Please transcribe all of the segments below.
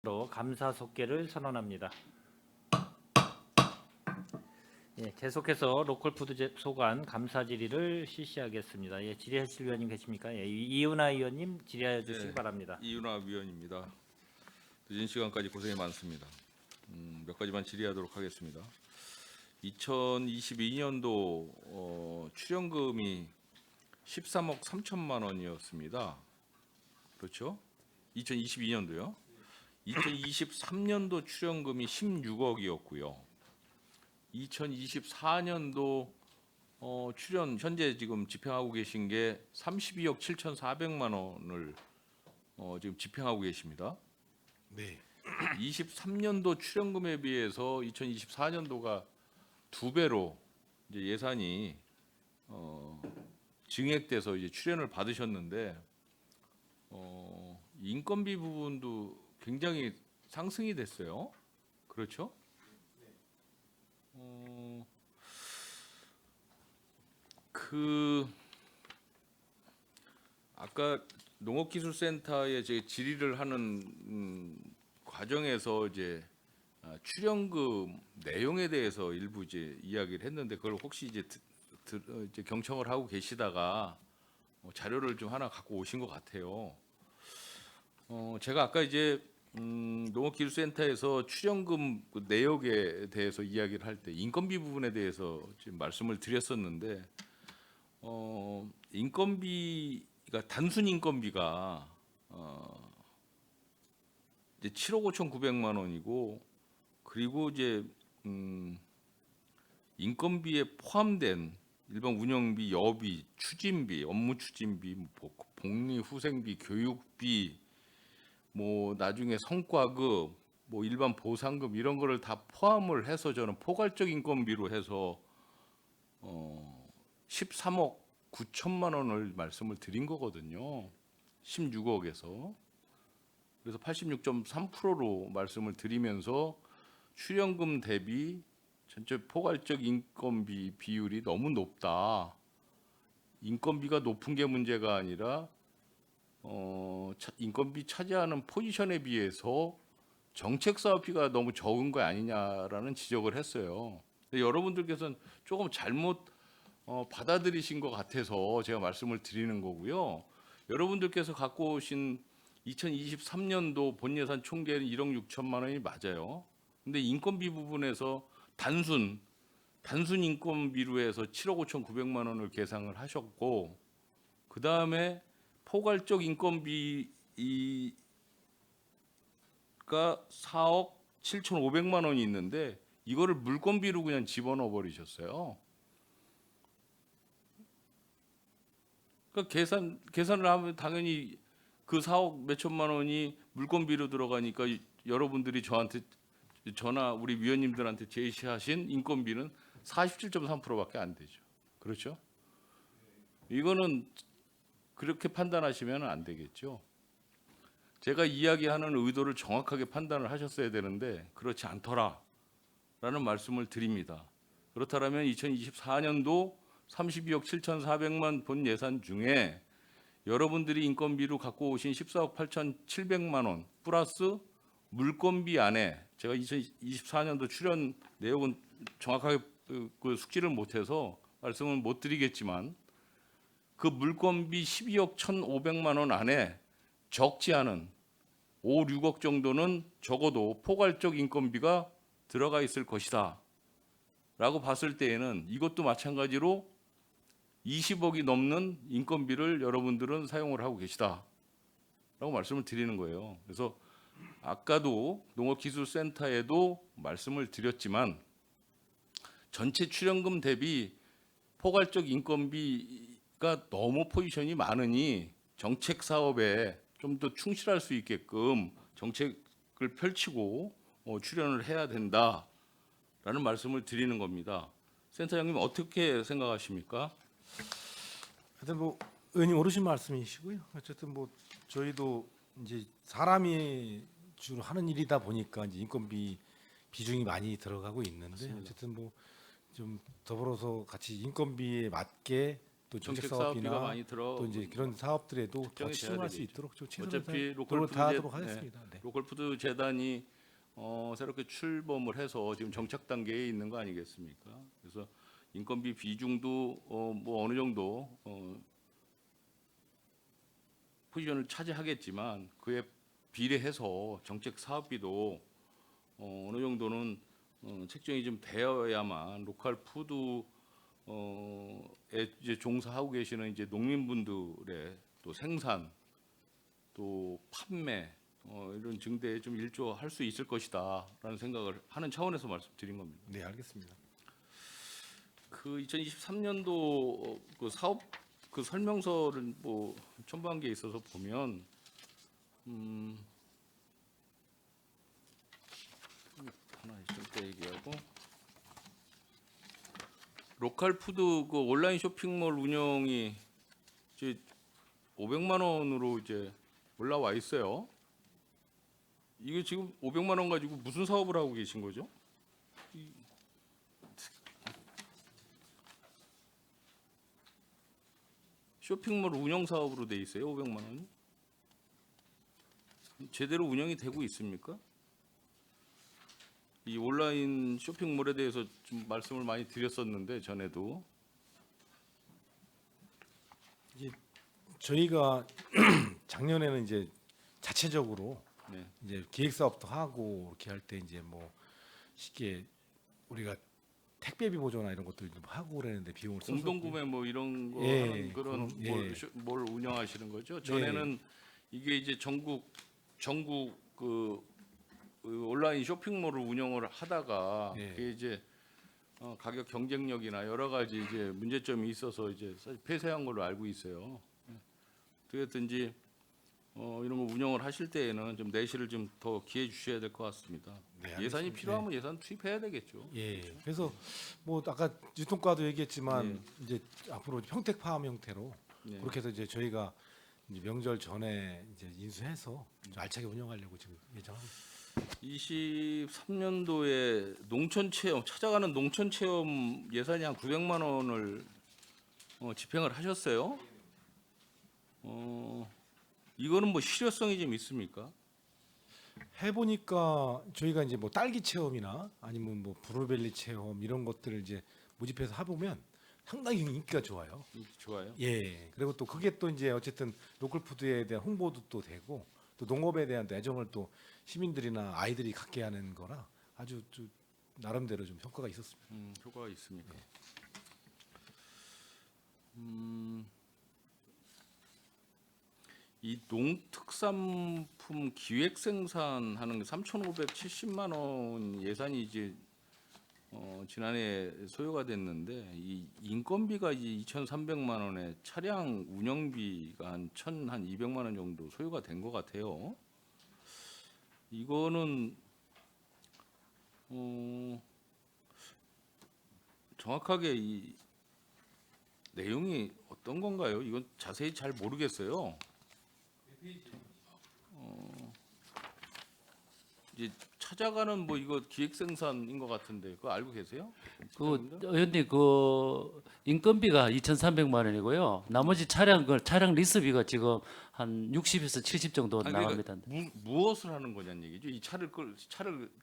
로 감사 속개를 선언합니다. 예, 계속해서 로컬푸드 소관 감사 질의를 실시하겠습니다. 예, 질의하실 위원님 계십니까? 예, 이윤아 의원님 질의하여 주시기 바랍니다. 이윤아 위원입니다. 늦은 시간까지 고생이 많습니다. 몇 가지만 질의하도록 하겠습니다. 2022년도 출연금이 13억 3천만 원이었습니다. 그렇죠? 2022년도요. 2023년도 출연금이 16억이었고요. 2024년도 출연 현재 지금 집행하고 계신 게 32억 7,400만 원을 지금 집행하고 계십니다. 네. 23년도 출연금에 비해서 2024년도가 2배로 이제 예산이 증액돼서 이제 출연을 받으셨는데 인건비 부분도 굉장히 상승이 됐어요. 그렇죠? 아까 농업기술센터에 제 질의를 하는 과정에서 이제 출연금 내용에 대해서 일부 이제 이야기를 했는데 그걸 혹시 이제 이제 경청을 하고 계시다가 자료를 좀 하나 갖고 오신 것 같아요. 제가 아까 이제 농업기술센터에서 출연금 그 내역에 대해서 이야기를 할 때 인건비 부분에 대해서 지금 말씀을 드렸었는데 인건비가 단순 인건비가 이제 7억 5,900만 원이고 그리고 이제 인건비에 포함된 일반 운영비, 여비, 추진비, 업무 추진비, 복리 후생비, 교육비, 뭐 나중에 성과급, 뭐 일반 보상금 이런 거를 다 포함을 해서 저는 포괄적 인건비로 해서 13억 9천만 원을 말씀을 드린 거거든요. 16억에서. 그래서 86.3%로 말씀을 드리면서 출연금 대비 전체 포괄적 인건비 비율이 너무 높다. 인건비가 높은 게 문제가 아니라 인건비 차지하는 포지션에 비해서 정책 사업비가 너무 적은 거 아니냐라는 지적을 했어요. 근데 여러분들께서는 조금 잘못 받아들이신 것 같아서 제가 말씀을 드리는 거고요. 여러분들께서 갖고 오신 2023년도 본 예산 총계는 1억 6천만 원이 맞아요. 근데 인건비 부분에서 단순 인건비로 해서 7억 5,900만 원을 계상을 하셨고 그 다음에 포괄적 인건비가 4억 7,500만 원이 있는데 이거를 물건비로 그냥 집어넣어 버리셨어요. 그러니까 계산을 하면 당연히 그 4억 몇천만 원이 물건비로 들어가니까 여러분들이 저한테 우리 위원님들한테 제시하신 인건비는 47.3%밖에 안 되죠. 그렇죠? 이거는 그렇게 판단하시면 안 되겠죠. 제가 이야기하는 의도를 정확하게 판단을 하셨어야 되는데 그렇지 않더라라는 말씀을 드립니다. 그렇다면 2024년도 32억 7,400만 본 예산 중에 여러분들이 인건비로 갖고 오신 14억 8,700만 원 플러스 물건비 안에 제가 2024년도 출연 내역은 정확하게 그 숙지를 못해서 말씀을 못 드리겠지만 그 물건비 12억 1,500만 원 안에 적지 않은 5, 6억 정도는 적어도 포괄적 인건비가 들어가 있을 것이다 라고 봤을 때에는 이것도 마찬가지로 20억이 넘는 인건비를 여러분들은 사용을 하고 계시다 라고 말씀을 드리는 거예요. 그래서 아까도 농업기술센터에도 말씀을 드렸지만 전체 출연금 대비 포괄적 인건비가 너무 포지션이 많으니 정책 사업에 좀 더 충실할 수 있게끔 정책을 펼치고 출연을 해야 된다라는 말씀을 드리는 겁니다. 센터장님 어떻게 생각하십니까? 하여튼 뭐 의원님 옳으신 말씀이시고요. 어쨌든 뭐 저희도 이제 사람이 주로 하는 일이다 보니까 이제 인건비 비중이 많이 들어가고 있는데 어쨌든 뭐 좀 더불어서 같이 인건비에 맞게 또 정책 정책 사업비가 사업이나 많이 들어 또 이제 그런 사업들에도 더 걱정이 집중할 수 돼야 되겠죠. 있도록 좀 최선을 어차피 노력을 다하도록 하겠습니다. 네. 로컬푸드 재단이 새롭게 출범을 해서 지금 정착 단계에 있는 거 아니겠습니까? 그래서 인건비 비중도 뭐 어느 정도 포지션을 차지하겠지만 그에 비례해서 정책 사업비도 어느 정도는 책정이 좀 되어야만 로컬 푸드에 이제 종사하고 계시는 이제 농민분들의 또 생산 또 판매 이런 증대에 좀 일조할 수 있을 것이다라는 생각을 하는 차원에서 말씀드린 겁니다. 네, 알겠습니다. 그 2023년도 그 사업 그 설명서를 뭐 첨부한 게 있어서 보면 하나 있을 때 얘기하고 로컬 푸드 그 온라인 쇼핑몰 운영이 이제 500만 원으로 이제 올라와 있어요. 이게 지금 500만 원 가지고 무슨 사업을 하고 계신 거죠? 쇼핑몰 운영 사업으로 돼 있어요. 500만 원이 제대로 운영이 되고 있습니까? 이 온라인 쇼핑몰에 대해서 좀 말씀을 많이 드렸었는데 전에도 저희가 작년에는 이제 자체적으로 네. 이제 기획 사업도 하고 이렇게 할 때 이제 뭐 쉽게 우리가 택배비 보조나 이런 것들 좀 하고 그랬는데 비용을 써서 공동구매 뭐 이런 거 예, 하는 그런 그런, 뭘 운영하시는 거죠? 전에는 이게 이제 전국 그 온라인 쇼핑몰을 운영을 하다가 예. 그게 이제 가격 경쟁력이나 여러 가지 이제 문제점이 있어서 이제 사실 폐쇄한 걸로 알고 있어요. 어떻게든지 이런 거 운영을 하실 때에는 좀 내실을 좀 더 기해 주셔야 될 것 같습니다. 네, 예산이 알겠습니다. 필요하면 예산 투입해야 되겠죠. 예. 그래서 뭐 아까 유통과도 얘기했지만 이제 앞으로 평택파업 형태로 네. 그렇게 해서 이제 저희가 이제 명절 전에 이제 인수해서 좀 알차게 운영하려고 지금 예정하고 있습니다. 23년도에 농촌 체험 찾아가는 농촌 체험 예산이 한 900만 원을 집행을 하셨어요. 이거는 뭐 실효성이 좀 있습니까? 해보니까 저희가 이제 뭐 딸기 체험이나 아니면 뭐 브루벨리 체험 이런 것들을 이제 모집해서 해보면 상당히 인기가 좋아요. 좋아요. 예. 그리고 또 그게 또 이제 어쨌든 로컬 푸드에 대한 홍보도 또 되고 또 농업에 대한 또 애정을 또 시민들이나 아이들이 갖게 하는 거라 아주 좀 나름대로 좀 효과가 있었습니다. 효과가 있습니까? 이 농특산품 기획 생산하는 게 3,570만 원 예산이 이제 지난해 소요가 됐는데 이 인건비가 이제 2,300만 원에 차량 운영비가 한 1,200만 원 정도 소요가 된 것 같아요. 이거는 정확하게 이 내용이 어떤 건가요? 이건 자세히 잘 모르겠어요. 이제 찾아가는 뭐 이거 기획 생산인 것 같은데 그거 알고 계세요? 그 의원님 그 인건비가 2,300만 원이고요. 나머지 차량 리스비가 지금 한 60에서 70 정도 아니, 나갑니다. 그러니까 무엇을 하는 거냐는 얘기죠. 이 차를 타고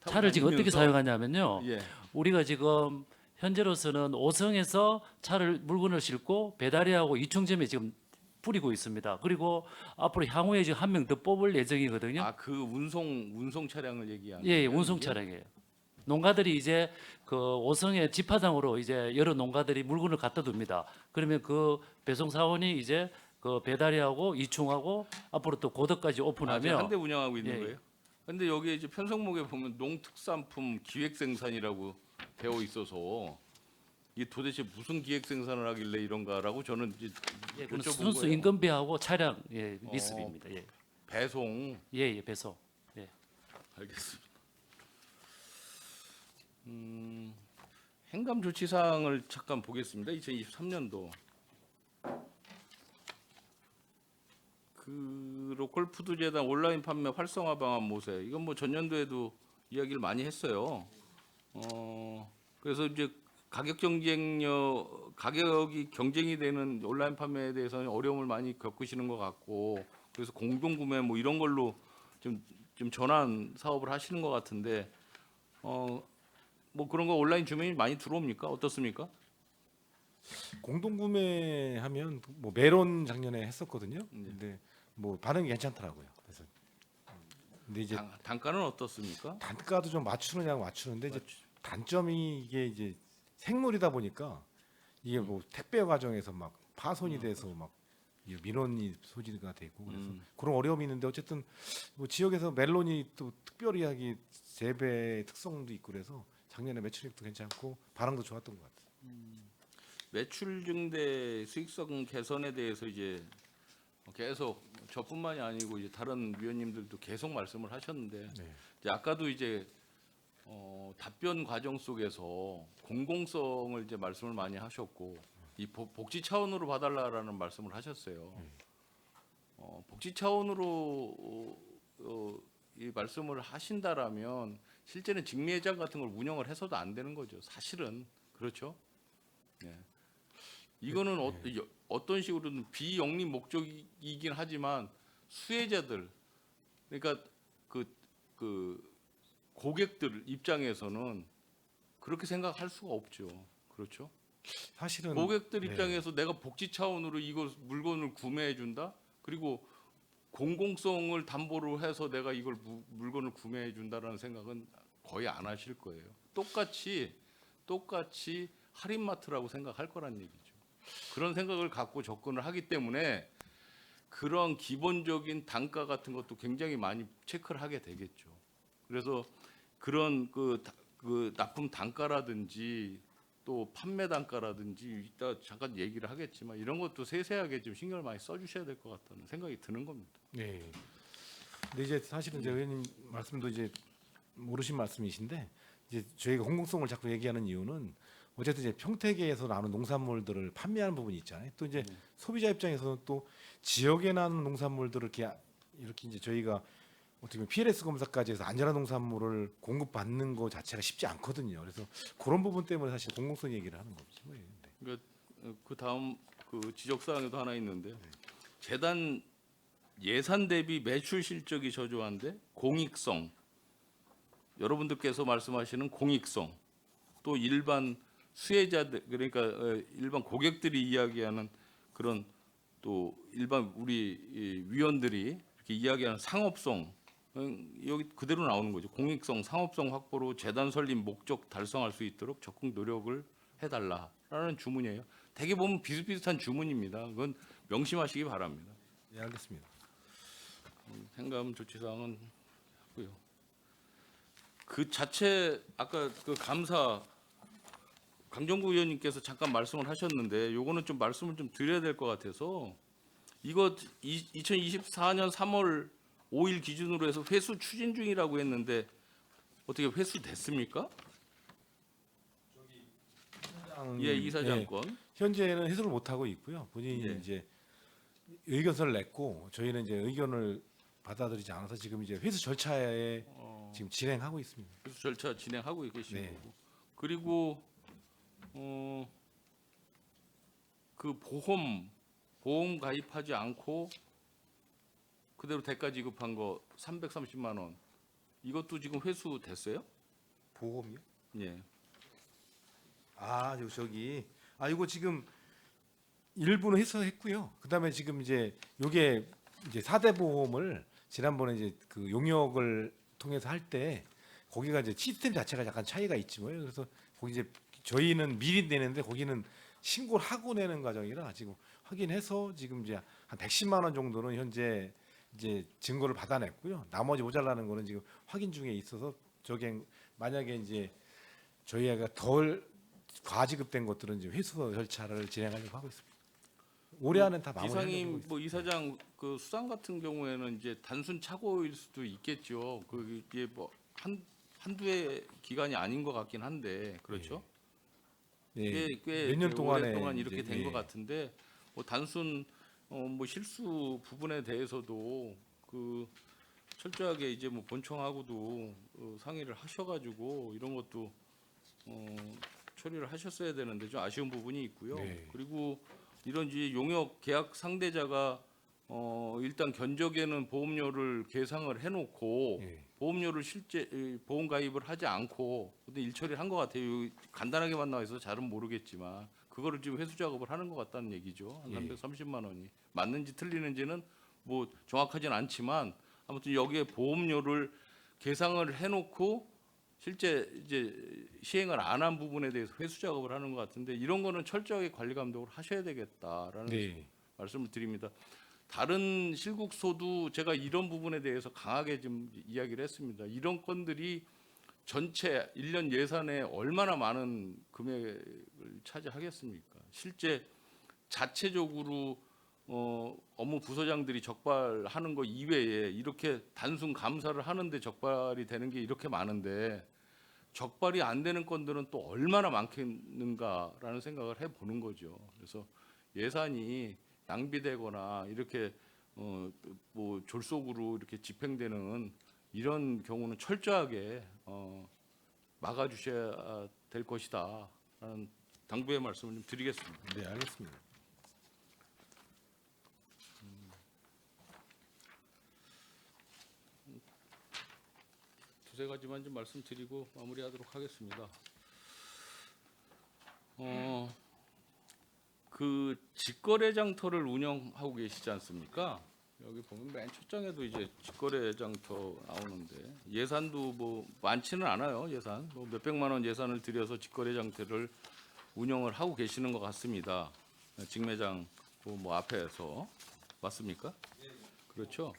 차를 지금 어떻게 다니면서 사용하냐면요. 예. 우리가 지금 현재로서는 오성에서 차를 물건을 싣고 배달이하고 이충점에 지금 뿌리고 있습니다. 그리고 앞으로 향후에 지금 한 명 더 뽑을 예정이거든요. 아 그 운송 차량을 얘기하는 예, 거예요, 운송 이게? 차량이에요. 농가들이 이제 그 오성의 집화장으로 이제 여러 농가들이 물건을 갖다 둡니다. 그러면 그 배송 사원이 이제 그 배달이하고 이충하고 앞으로 또 고덕까지 오픈하면 한대 운영하고 있는 예. 거예요. 근데 여기에 이제 편성목에 보면 농특산품 기획 생산이라고 되어 있어서 이게 도대체 무슨 기획 생산을 하길래 이런가라고 저는 이제 예, 그건 여쭤본 순수 거예요. 인건비하고 차량 리스비입니다. 예. 배송 예, 배송. 예. 알겠습니다. 행감 조치 사항을 잠깐 보겠습니다. 2023년도 그 로컬 푸드 재단 온라인 판매 활성화 방안 모색 이건 뭐 전년도에도 이야기를 많이 했어요. 그래서 이제 가격이 경쟁이 되는 온라인 판매에 대해서는 어려움을 많이 겪으시는 것 같고, 그래서 공동 구매 뭐 이런 걸로 좀 전환 사업을 하시는 것 같은데, 뭐 그런 거 온라인 주문이 많이 들어옵니까? 어떻습니까? 공동 구매하면 뭐 메론 작년에 했었거든요. 네. 근데 뭐 반응이 괜찮더라고요. 그래서 근데 이제 단가는 어떻습니까? 단가도 좀 맞추느냐고 맞추는데 이제 단점이 이게 이제 생물이다 보니까 이게 뭐 택배 과정에서 막 파손이 돼서 막 이 민원이 소지가 되고 그래서 그런 어려움이 있는데 어쨌든 뭐 지역에서 멜론이 또 특별히 재배 특성도 있고 그래서 작년에 매출액도 괜찮고 반응도 좋았던 것 같아요. 매출 증대 수익성 개선에 대해서 이제 계속 저뿐만이 아니고 이제 다른 위원님들도 계속 말씀을 하셨는데, 네. 이제 아까도 이제 답변 과정 속에서 공공성을 이제 말씀을 많이 하셨고, 이 복지 차원으로 봐달라라는 말씀을 하셨어요. 복지 차원으로 이 말씀을 하신다라면 실제는 직매장 같은 걸 운영을 해서도 안 되는 거죠. 사실은 그렇죠. 네. 이거는 어떤 식으로든 비영리 목적이긴 하지만 수혜자들, 그러니까 그 고객들 입장에서는 그렇게 생각할 수가 없죠. 그렇죠? 사실은 고객들 네. 입장에서 내가 복지 차원으로 이거 물건을 구매해 준다. 그리고 공공성을 담보로 해서 내가 이걸 물건을 구매해 준다라는 생각은 거의 안 하실 거예요. 똑같이 할인마트라고 생각할 거란 얘기죠. 그런 생각을 갖고 접근을 하기 때문에 그런 기본적인 단가 같은 것도 굉장히 많이 체크를 하게 되겠죠. 그래서 그런 그 납품 단가라든지 또 판매 단가라든지 이따 잠깐 얘기를 하겠지만 이런 것도 세세하게 좀 신경을 많이 써주셔야 될 것 같다는 생각이 드는 겁니다. 네. 근데 이제 사실은 이제 의원님 말씀도 이제 모르신 말씀이신데 이제 저희가 공공성을 자꾸 얘기하는 이유는 어쨌든 이제 평택에서 나오는 농산물들을 판매하는 부분이 있잖아요. 또 이제 소비자 입장에서는 또 지역에 나는 농산물들을 이렇게 이제 저희가 어떻게 보면 PLS 검사까지 해서 안전한 농산물을 공급받는 거 자체가 쉽지 않거든요. 그래서 그런 부분 때문에 사실 공공성 얘기를 하는 거죠. 네. 그러니까 그 다음 그 지적 사항에도 하나 있는데요. 재단 예산 대비 매출 실적이 저조한데 공익성, 여러분들께서 말씀하시는 공익성, 또 일반 수혜자들 그러니까 일반 고객들이 이야기하는 그런 또 일반 우리 이 위원들이 이렇게 이야기하는 상업성, 여기 그대로 나오는 거죠. 공익성, 상업성 확보로 재단 설립 목적 달성할 수 있도록 적극 노력을 해달라라는 주문이에요. 대개 보면 비슷비슷한 주문입니다. 그건 명심하시기 바랍니다. 네, 알겠습니다. 행감 조치 사항은 하고요. 그 자체 아까 그 감사 강정구 의원님께서 잠깐 말씀을 하셨는데 요거는 좀 말씀을 좀 드려야 될 것 같아서 이거 2024년 3월 5일 기준으로 해서 회수 추진 중이라고 했는데 어떻게 회수 됐습니까? 예, 이사장권. 현재는 해소를 못 하고 있고요. 본인이 예. 이제 의견서를 냈고 저희는 이제 의견을 받아들이지 않아서 지금 이제 회수 절차에 지금 진행하고 있습니다. 회수 절차 진행하고 계신 네. 거고. 그리고 그 보험 가입하지 않고 그대로 대가 지급한 거 330만 원. 이것도 지금 회수 됐어요? 보험이요? 예. 이거 지금 일부는 해소했고요. 그다음에 지금 이제 요게 이제 4대 보험을 지난번에 이제 그 용역을 통해서 할 때 거기가 이제 시스템 자체가 약간 차이가 있지 뭐예요. 그래서 거기 이제 저희는 미리 내는데 거기는 신고를 하고 내는 과정이라 지금 확인해서 지금 이제 한 110만 원 정도는 현재 이제 증거를 받아냈고요. 나머지 모자라는 거는 지금 확인 중에 있어서 저게 만약에 이제 저희가 덜 과지급된 것들은 지금 회수 절차를 진행하려고 하고 있습니다. 올해 안은 다 마무리하려고 하고 이상임 있습니다. 뭐 이사장 그 수상 같은 경우에는 이제 단순 착오일 수도 있겠죠. 그게 뭐 한두 해 기간이 아닌 것 같긴 한데 그렇죠. 네, 꽤 몇년 동안에 오랫동안 이렇게 이제, 된 것 같은데 뭐 단순 뭐 실수 부분에 대해서도 그 철저하게 이제 뭐 본청하고도 상의를 하셔가지고 이런 것도 처리를 하셨어야 되는데 좀 아쉬운 부분이 있고요. 네. 그리고 이런 이제 용역 계약 상대자가 일단 견적에는 보험료를 계상을 해놓고 예. 보험료를 실제 보험 가입을 하지 않고 근데 일처리를 한 것 같아요. 간단하게만 나와 있어서 잘은 모르겠지만 그거를 지금 회수 작업을 하는 것 같다는 얘기죠. 한 예. 330만 원이 맞는지 틀리는지는 뭐 정확하진 않지만 아무튼 여기에 보험료를 계상을 해놓고 실제 이제 시행을 안 한 부분에 대해서 회수 작업을 하는 것 같은데 이런 거는 철저하게 관리 감독을 하셔야 되겠다라는 네. 말씀을 드립니다. 다른 실국소도 제가 이런 부분에 대해서 강하게 좀 이야기를 했습니다. 이런 건들이 전체 1년 예산에 얼마나 많은 금액을 차지하겠습니까? 실제 자체적으로 업무 부서장들이 적발하는 거 이외에 이렇게 단순 감사를 하는데 적발이 되는 게 이렇게 많은데 적발이 안 되는 건들은 또 얼마나 많겠는가라는 생각을 해보는 거죠. 그래서 예산이 낭비되거나 이렇게 뭐 졸속으로 이렇게 집행되는 이런 경우는 철저하게 막아주셔야 될 것이다라는 당부의 말씀을 좀 드리겠습니다. 네, 알겠습니다. 두세 가지만 좀 말씀드리고 마무리하도록 하겠습니다. 그 직거래 장터를 운영하고 계시지 않습니까? 여기 보면 맨 첫 장에도 이제 직거래 장터 나오는데 예산도 뭐 많지는 않아요. 예산 뭐 몇백만 원 예산을 들여서 직거래 장터를 운영을 하고 계시는 것 같습니다. 직매장 뭐 앞에서 맞습니까? 그렇죠.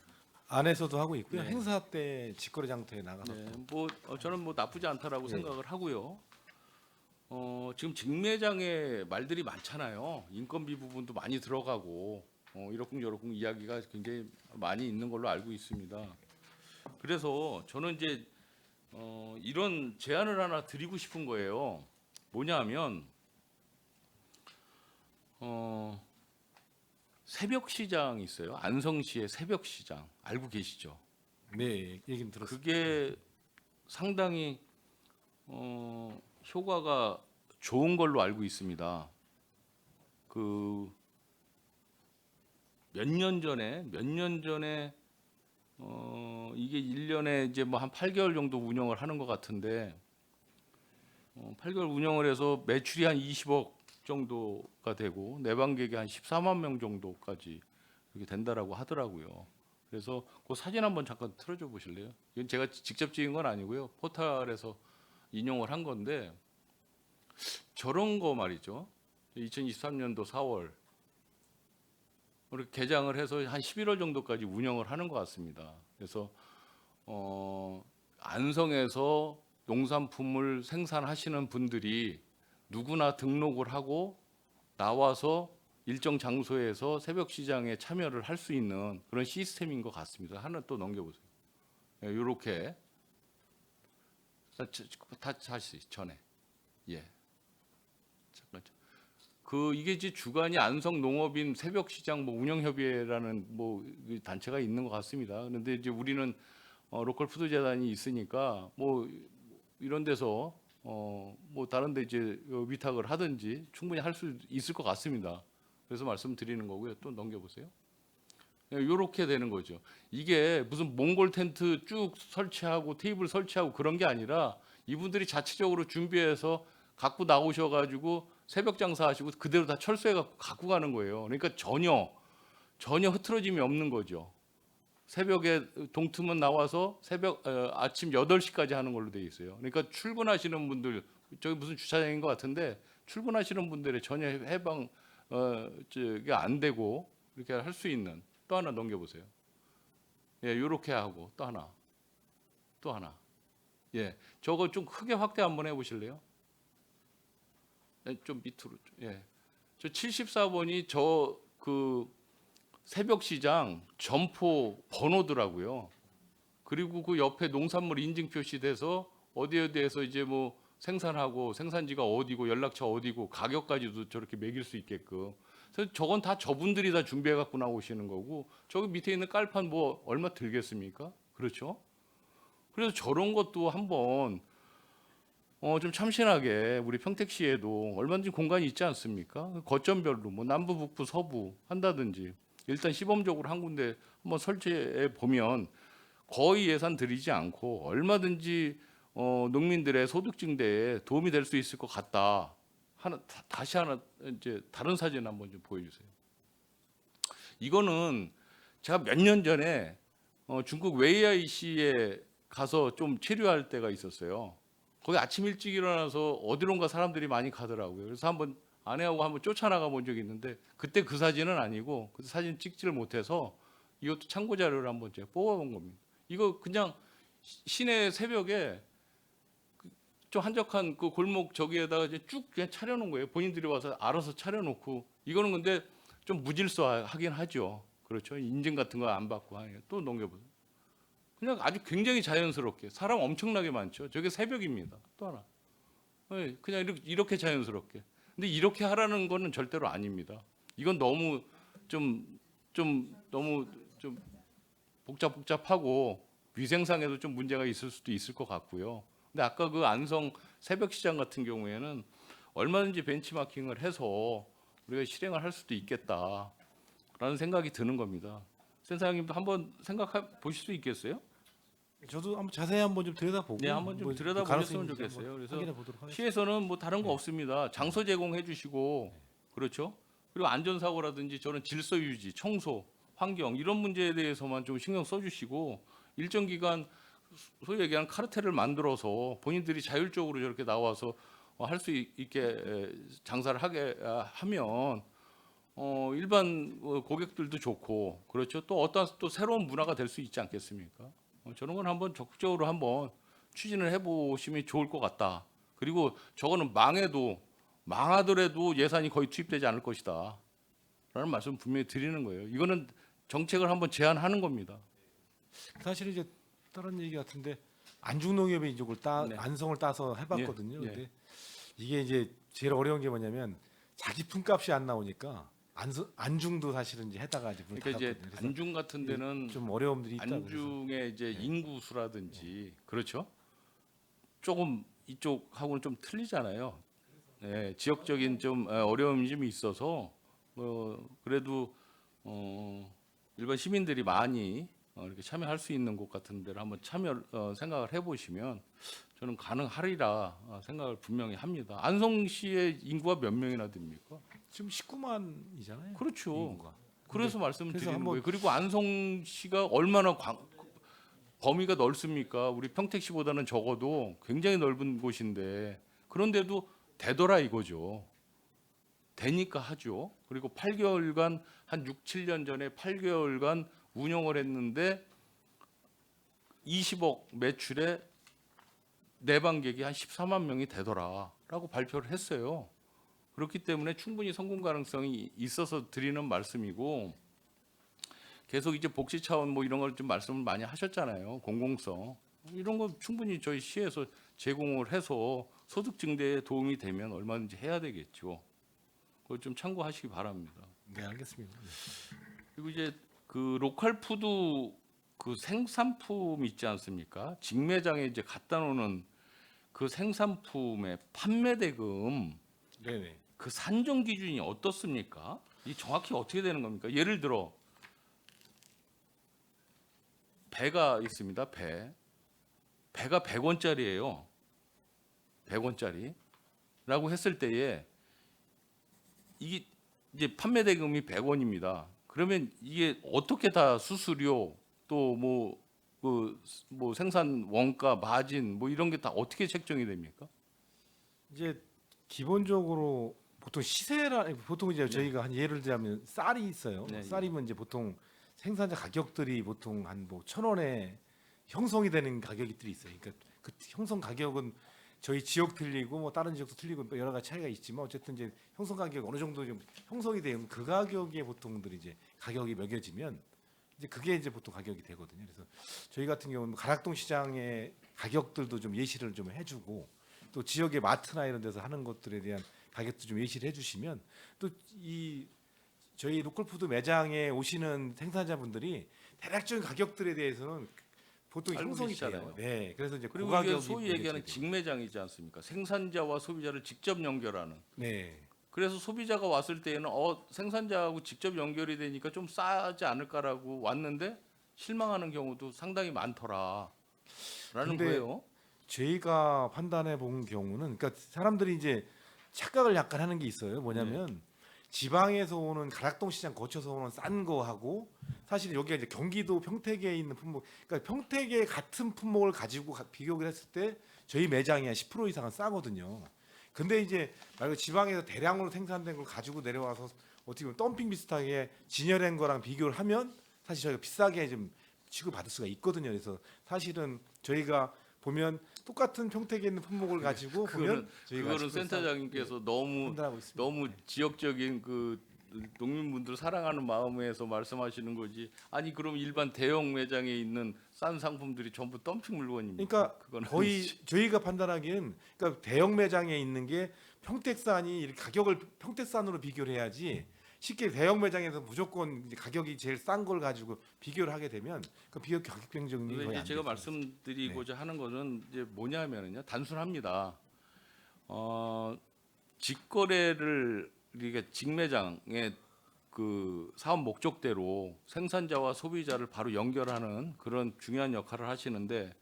안에서도 하고 있고요. 네. 행사 때 직거래 장터에 나가서 네, 뭐 저는 뭐 나쁘지 않다라고 네. 생각을 하고요. 지금 직매장에 말들이 많잖아요. 인건비 부분도 많이 들어가고 이러쿵저러쿵 이야기가 굉장히 많이 있는 걸로 알고 있습니다. 그래서 저는 이제 이런 제안을 하나 드리고 싶은 거예요. 뭐냐면 새벽 시장이 있어요. 안성시의 새벽 시장 알고 계시죠? 네, 얘기는 들었어요. 그게 상당히 효과가 좋은 걸로 알고 있습니다. 그 몇 년 전에 이게 1년에 이제 뭐 한 8개월 정도 운영을 하는 것 같은데 8개월 운영을 해서 매출이 한 20억 정도가 되고 내방객이 한 14만 명 정도까지 이렇게 된다라고 하더라고요. 그래서 그 사진 한번 잠깐 틀어줘 보실래요? 이건 제가 직접 찍은 건 아니고요. 포털에서 인용을 한 건데 저런 거 말이죠. 2023년도 4월 이렇게 개장을 해서 한 11월 정도까지 운영을 하는 것 같습니다. 그래서 안성에서 농산품을 생산하시는 분들이 누구나 등록을 하고 나와서 일정 장소에서 새벽 시장에 참여를 할 수 있는 그런 시스템인 것 같습니다. 하나 또 넘겨보세요. 이렇게 다시 전에 잠깐. 이게 이제 주관이 안성 농업인 새벽 시장 뭐 운영협의회라는 뭐 단체가 있는 것 같습니다. 그런데 이제 우리는 로컬 푸드 재단이 있으니까 뭐 이런 데서 뭐 다른 데 이제 위탁을 하든지 충분히 할 수 있을 것 같습니다. 그래서 말씀드리는 거고요. 또 넘겨보세요. 이렇게 되는 거죠. 이게 무슨 몽골 텐트 쭉 설치하고 테이블 설치하고 그런 게 아니라 이분들이 자체적으로 준비해서 갖고 나오셔가지고 새벽 장사하시고 그대로 다 철수해갖고 갖고 가는 거예요. 그러니까 전혀 흐트러짐이 없는 거죠. 새벽에 동트면 나와서 아침 8시까지 하는 걸로 돼 있어요. 그러니까 출근하시는 분들 저기 무슨 주차장인 것 같은데 출근하시는 분들의 전혀 해방 저게 안 되고 이렇게 할 수 있는 또 하나 넘겨보세요. 이렇게 하고 또 하나. 저거 좀 크게 확대 한번 해보실래요? 좀 밑으로. 저 74번이 그 새벽 시장 점포 번호더라고요. 그리고 그 옆에 농산물 인증 표시돼서 어디에서 이제 뭐 생산하고 생산지가 어디고 연락처 어디고 가격까지도 저렇게 매길 수 있게끔. 그래서 저건 다 저분들이 다 준비해 갖고 나오시는 거고 저기 밑에 있는 깔판 뭐 얼마 들겠습니까? 그렇죠? 그래서 저런 것도 한번 좀 참신하게 우리 평택시에도 얼마든지 공간이 있지 않습니까? 거점별로 뭐 남부, 북부, 서부 한다든지 일단 시범적으로 한 군데 한번 설치해 보면 거의 예산 들이지 않고 얼마든지 농민들의 소득 증대에 도움이 될 수 있을 것 같다. 다시 하나 이제 다른 사진 한번 좀 보여주세요. 이거는 제가 몇 년 전에 중국 웨이아이시에 가서 좀 체류할 때가 있었어요. 거기 아침 일찍 일어나서 어디론가 사람들이 많이 가더라고요. 그래서 한번 아내하고 한번 쫓아나가 본 적이 있는데 그때 그 사진은 아니고 그 사진 찍지를 못해서 이것도 참고 자료를 한번 제가 뽑아본 겁니다. 이거 그냥 시내 새벽에 좀 한적한 그 골목 저기에다가 이제 쭉 그냥 차려놓은 거예요. 본인들이 와서 알아서 차려놓고 이거는 근데 좀 무질서하긴 하죠. 그렇죠. 인증 같은 거 안 받고 하니까 또 넘겨보세요. 그냥 아주 굉장히 자연스럽게 사람 엄청나게 많죠. 저게 새벽입니다. 또 하나. 네, 그냥 이렇게 자연스럽게. 근데 이렇게 하라는 거는 절대로 아닙니다. 이건 너무 너무 좀 복잡하고 위생상에도 좀 문제가 있을 수도 있을 것 같고요. 근데 아까 그 안성 새벽 시장 같은 경우에는 얼마든지 벤치마킹을 해서 우리가 실행을 할 수도 있겠다라는 생각이 드는 겁니다. 센사장님도 한번 생각해 보실 수 있겠어요? 저도 한번 자세히 한번 좀 들여다보고 네, 한번 좀 들여다보셨으면 좋겠어요. 그래서 확인해 보도록 하겠습니다. 시에서는 뭐 다른 거 없습니다. 장소 제공해 주시고 그렇죠. 그리고 안전사고라든지 저는 질서 유지, 청소, 환경 이런 문제에 대해서만 좀 신경 써주시고 일정 기간 소위 얘기하는 카르텔을 만들어서 본인들이 자율적으로 저렇게 나와서 할 수 있게 장사를 하게 하면 일반 고객들도 좋고 그렇죠. 또 어떤 또 새로운 문화가 될 수 있지 않겠습니까? 저런 건 한번 적극적으로 한번 추진을 해보시면 좋을 것 같다. 그리고 저거는 망하더라도 예산이 거의 투입되지 않을 것이다. 라는 말씀 분명히 드리는 거예요. 이거는 정책을 한번 제안하는 겁니다. 사실은 이제 다른 얘기 같은데 안중농협이 이쪽을 네. 안성을 따서 해봤거든요. 예, 예. 근데 이게 이제 제일 어려운 게 뭐냐면 자기 품값이 안 나오니까 안중도 사실은 이제 해다가 이제 문을 그러니까 이제 닫았거든요. 그래서 안중 같은 데는 좀 어려움들이 있다. 안중의 이제 네. 인구수라든지 그렇죠. 조금 이쪽하고는 좀 틀리잖아요. 네, 지역적인 좀 어려움이 좀 있어서 그래도 일반 시민들이 많이 이렇게 참여할 수 있는 곳 같은 데를 한번 생각을 해보시면 저는 가능하리라 생각을 분명히 합니다. 안성시의 인구가 몇 명이나 됩니까? 지금 19만이잖아요. 그렇죠. 인구가. 그래서 말씀을 그래서 드리는 한번- 거예요. 그리고 안성시가 얼마나 범위가 넓습니까? 우리 평택시보다는 적어도 굉장히 넓은 곳인데 그런데도 되더라 이거죠. 되니까 하죠. 그리고 8개월간 한 6, 7년 전에 8개월간 운영을 했는데 20억 매출에 내방객이 한 14만 명이 되더라라고 발표를 했어요. 그렇기 때문에 충분히 성공 가능성이 있어서 드리는 말씀이고 계속 이제 복지 차원 뭐 이런 걸 좀 말씀을 많이 하셨잖아요. 공공성 이런 거 충분히 저희 시에서 제공을 해서 소득 증대에 도움이 되면 얼마든지 해야 되겠죠. 그걸 좀 참고하시기 바랍니다. 네, 알겠습니다. 그리고 이제 그 로컬 푸드 그 생산품 있지 않습니까? 직매장에 이제 갖다 놓는 그 생산품의 판매 대금 네, 네. 그 산정 기준이 어떻습니까? 이 정확히 어떻게 되는 겁니까? 예를 들어 배가 있습니다. 배가 100원짜리예요. 100원짜리라고 했을 때에 이게 이제 판매 대금이 100원입니다. 그러면 이게 어떻게 다 수수료 또 뭐 생산 원가 마진 뭐 이런 게 다 어떻게 책정이 됩니까? 이제 기본적으로 보통 보통 이제 저희가 한 예를 들자면 쌀이 있어요. 네, 쌀이면 이제 보통 생산자 가격들이 보통 한 뭐 1,000원에 형성이 되는 가격들이 있어요. 그러니까 그 형성 가격은 저희 지역 틀리고 뭐 다른 지역도 틀리고 뭐 여러 가지 차이가 있지만 어쨌든 이제 형성 가격 어느 정도 좀 형성이 되면 그 가격에 보통들 이제 가격이 매겨지면 이제 그게 이제 보통 가격이 되거든요. 그래서 저희 같은 경우는 가락동 시장의 가격들도 좀 예시를 좀 해주고 또 지역의 마트나 이런 데서 하는 것들에 대한 가격도 좀 예시를 해주시면 또 이 저희 로컬푸드 매장에 오시는 생산자분들이 대략적인 가격들에 대해서는 보통 알고 형성이 계시잖아요. 돼요. 네, 그래서 이제 그리고 고가격이 이게 소위 얘기하는 보내지고. 직매장이지 않습니까? 생산자와 소비자를 직접 연결하는. 네, 그래서 소비자가 왔을 때에는 생산자하고 직접 연결이 되니까 좀 싸지 않을까라고 왔는데 실망하는 경우도 상당히 많더라라는 근데 거예요. 저희가 판단해 본 경우는, 그러니까 사람들이 이제 착각을 약간 하는 게 있어요. 뭐냐면 지방에서 오는 가락동 시장 거쳐서 오는 싼 거하고 사실 여기가 이제 경기도 평택에 있는 품목, 그러니까 평택에 같은 품목을 가지고 비교를 했을 때 저희 매장이 한 10% 이상은 싸거든요. 근데 이제 말고 지방에서 대량으로 생산된 걸 가지고 내려와서 어떻게 보면 덤핑 비슷하게 진열한 거랑 비교를 하면 사실 저희가 비싸게 좀 취급받을 수가 있거든요. 그래서 사실은 저희가 보면 똑같은 평택에 있는 품목을 가지고 보면 저희가 그거는 센터장님께서 판단하고 있습니다. 너무 지역적인 그 농민분들 사랑하는 마음에서 말씀하시는 거지. 아니 그럼 일반 대형 매장에 있는 싼 상품들이 전부 덤핑 물건입니까? 그러니까 그거는 거의 저희가 판단하기엔 그러니까 대형 매장에 있는 게 평택산이 이렇게 가격을 평택산으로 비교를 해야지 쉽게 대형 매장에서 무조건 이제 가격이 제일 싼 걸 가지고 비교를 하게 되면 그 비교 가격 경쟁이 근데 거의 이제 안 제가 되죠. 말씀드리고자 하는 것은 이제 뭐냐면은요, 단순합니다. 직거래를 이게 직매장의 그 사업 목적대로 생산자와 소비자를 바로 연결하는 그런 중요한 역할을 하시는데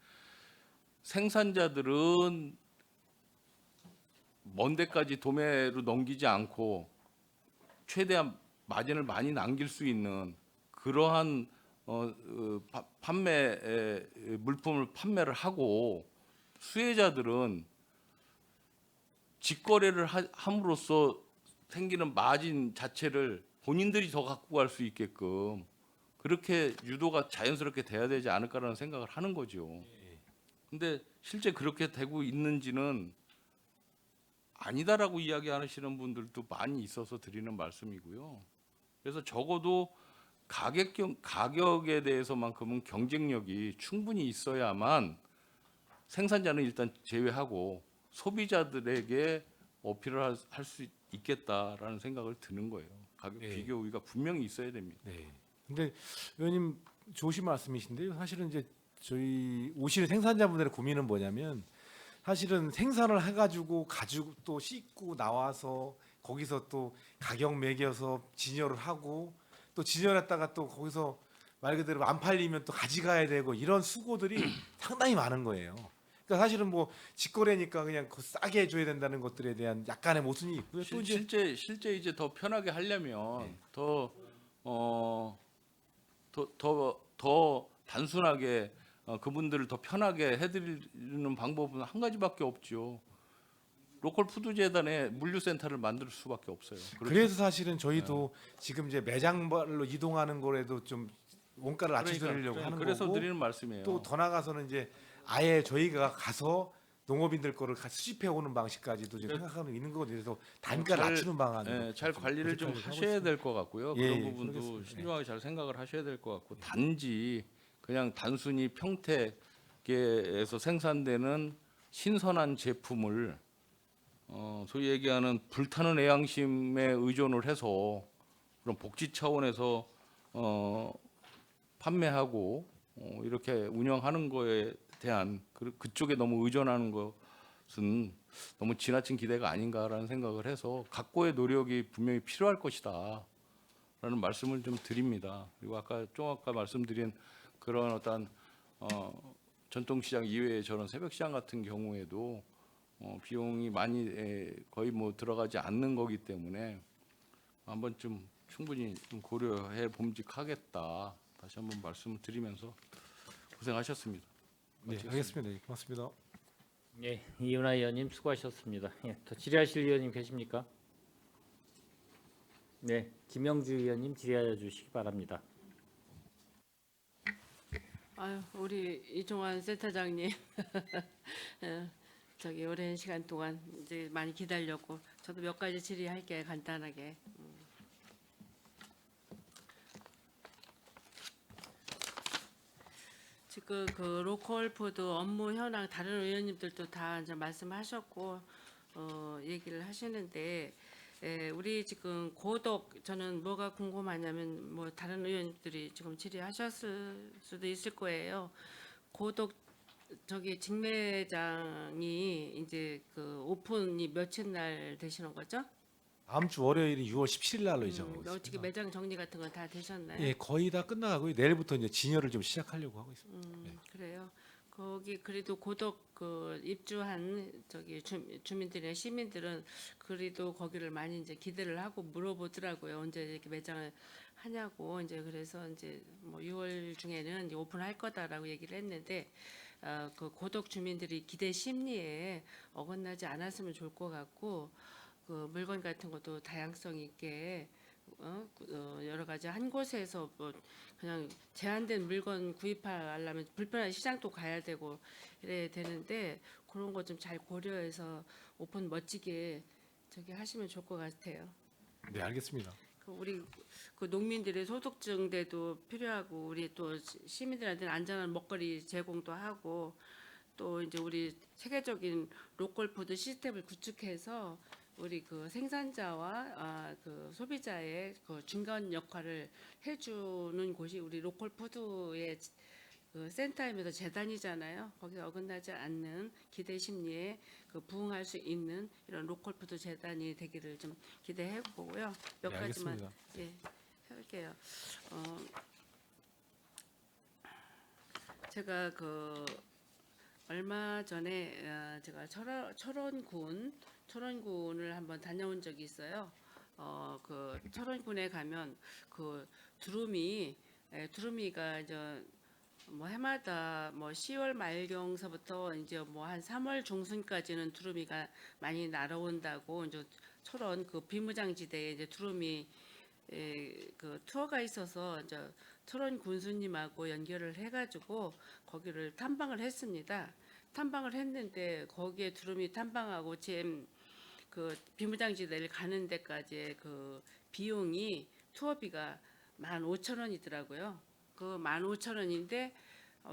생산자들은 먼 데까지 도매로 넘기지 않고 최대한 마진을 많이 남길 수 있는 그러한 물품을 판매를 하고 수혜자들은 직거래를 함으로써 생기는 마진 자체를 본인들이 더 갖고 갈 수 있게끔 그렇게 유도가 자연스럽게 돼야 되지 않을까라는 생각을 하는 거죠. 근데 실제 그렇게 되고 있는지는 아니다라고 이야기하시는 분들도 많이 있어서 드리는 말씀이고요. 그래서 적어도 가격에 대해서만큼은 경쟁력이 충분히 있어야만 생산자는 일단 제외하고 소비자들에게 어필을 할 수 있겠다라는 생각을 드는 거예요. 가격 네. 비교 우위가 분명히 있어야 됩니다. 네. 근데 의원님 좋으신 말씀이신데요. 사실은 이제 저희 오시는 생산자분들의 고민은 뭐냐면 사실은 생산을 해가지고 가지고 또 씻고 나와서 거기서 또 가격 매겨서 진열을 하고 또 진열했다가 또 거기서 말 그대로 안 팔리면 또 가져가야 되고 이런 수고들이 상당히 많은 거예요. 그러니까 사실은 뭐 직거래니까 그냥 그 싸게 해줘야 된다는 것들에 대한 약간의 모순이 있고요. 또 이제 실제 이제 더 편하게 하려면 네. 더 단순하게 그분들을 더 편하게 해드리는 방법은 한 가지밖에 없죠. 로컬 푸드 재단에 물류센터를 만들 수밖에 없어요. 그렇죠? 그래서 사실은 저희도 지금 이제 매장별로 이동하는 거라도 좀 원가를 낮춰드리려고 하는 그래서 거고 드리는 말씀이에요. 또 더 나가서는 이제 아예 저희가 가서 농업인들 거를 수집해 오는 방식까지도 지금 생각하고 있는 거거든요. 그래서 단가를 잘- 낮추는 방안으로 잘 관리를 좀 고집하려고 하고 하셔야 될 것 같고요. 예, 그런 예, 부분도 그러겠습니다. 신중하게 잘 생각을 하셔야 될 것 같고 단지 그냥 단순히 평택에서 생산되는 신선한 제품을 소위 얘기하는 불타는 애양심에 의존을 해서 그런 복지 차원에서 판매하고 이렇게 운영하는 거에 대한 그쪽에 너무 의존하는 것은 너무 지나친 기대가 아닌가라는 생각을 해서 각고의 노력이 분명히 필요할 것이다라는 말씀을 좀 드립니다. 그리고 아까 말씀드린 그런 어떤 전통시장 이외에 저런 새벽시장 같은 경우에도 비용이 많이 거의 뭐 들어가지 않는 거기 때문에 한번 좀 충분히 좀 고려해 봄직하겠다. 다시 한번 말씀을 드리면서 고생하셨습니다. 네, 알겠습니다. 네, 고맙습니다. 예, 이은하 의원님 수고하셨습니다. 예, 더 질의하실 의원님 계십니까? 네, 김영주 의원님 질의하여 주시기 바랍니다. 아유, 우리 이종환 센터장님, 저기 오랜 시간 동안 이제 많이 기다렸고, 저도 몇 가지 질의할게요, 간단하게. 지금 그 로컬 푸드 업무 현황 다른 의원님들도 다 이제 말씀하셨고 얘기를 하시는데 우리 지금 고덕 저는 뭐가 궁금하냐면 뭐 다른 의원님들이 지금 질의하셨을 수도 있을 거예요. 고덕 저기 직매장이 이제 그 오픈이 며칠 날 되시는 거죠? 다음 주 월요일이 6월 17일 날로 예정하고 어떻게 있습니다. 매장 정리 같은 건 다 되셨나요? 예, 거의 다 끝나가고 내일부터 이제 진열을 좀 시작하려고 하고 있습니다. 그래요. 거기 그래도 고덕 그 입주한 저기 주민들이나 시민들은 그래도 거기를 많이 이제 기대를 하고 물어보더라고요. 언제 이렇게 매장을 하냐고 이제 그래서 이제 뭐 6월 중에는 이제 오픈할 거다라고 얘기를 했는데 그 고덕 주민들이 기대 심리에 어긋나지 않았으면 좋을 것 같고 그 물건 같은 것도 다양성 있게 여러 가지 한 곳에서 뭐 그냥 제한된 물건 구입하려면 불편한 시장도 가야 되고 이래야 되는데 그런 거 좀 잘 고려해서 오픈 멋지게 저기 하시면 좋을 것 같아요. 네, 알겠습니다. 그 우리 그 농민들의 소득증대도 필요하고 우리 또 시민들한테는 안전한 먹거리 제공도 하고 또 이제 우리 세계적인 로컬 푸드 시스템을 구축해서 우리 그 생산자와 그 소비자의 그 중간 역할을 해주는 곳이 우리 로컬 푸드의 그 센터이면서 재단이잖아요. 거기서 어긋나지 않는 기대 심리에 그 부응할 수 있는 이런 로컬 푸드 재단이 되기를 좀 기대해 보고요. 몇 네, 가지만 알겠습니다. 해볼게요. 제가 그 얼마 전에 제가 철원군을 한번 다녀온 적이 있어요. 그 철원군에 가면 그 두루미가 이제 뭐 해마다 뭐 10월 말경서부터 이제 뭐 한 3월 중순까지는 두루미가 많이 날아온다고 이제 철원 그 비무장지대에 이제 두루미 그 투어가 있어서 이제 철원 군수님하고 연결을 해가지고 거기를 탐방을 했습니다. 탐방을 했는데 거기에 두루미 탐방하고 그 비무장지대를 가는 데까지의 그 비용이 투어비가 15,000원이더라고요. 그 15,000원인데 왜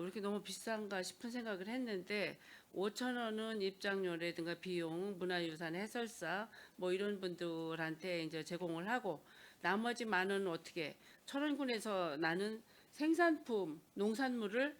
이렇게 너무 비싼가 싶은 생각을 했는데 5,000원은 입장료라든가 비용, 문화유산 해설사 뭐 이런 분들한테 이제 제공을 하고 나머지 10,000원은 어떻게 철원군에서 나는 생산품, 농산물을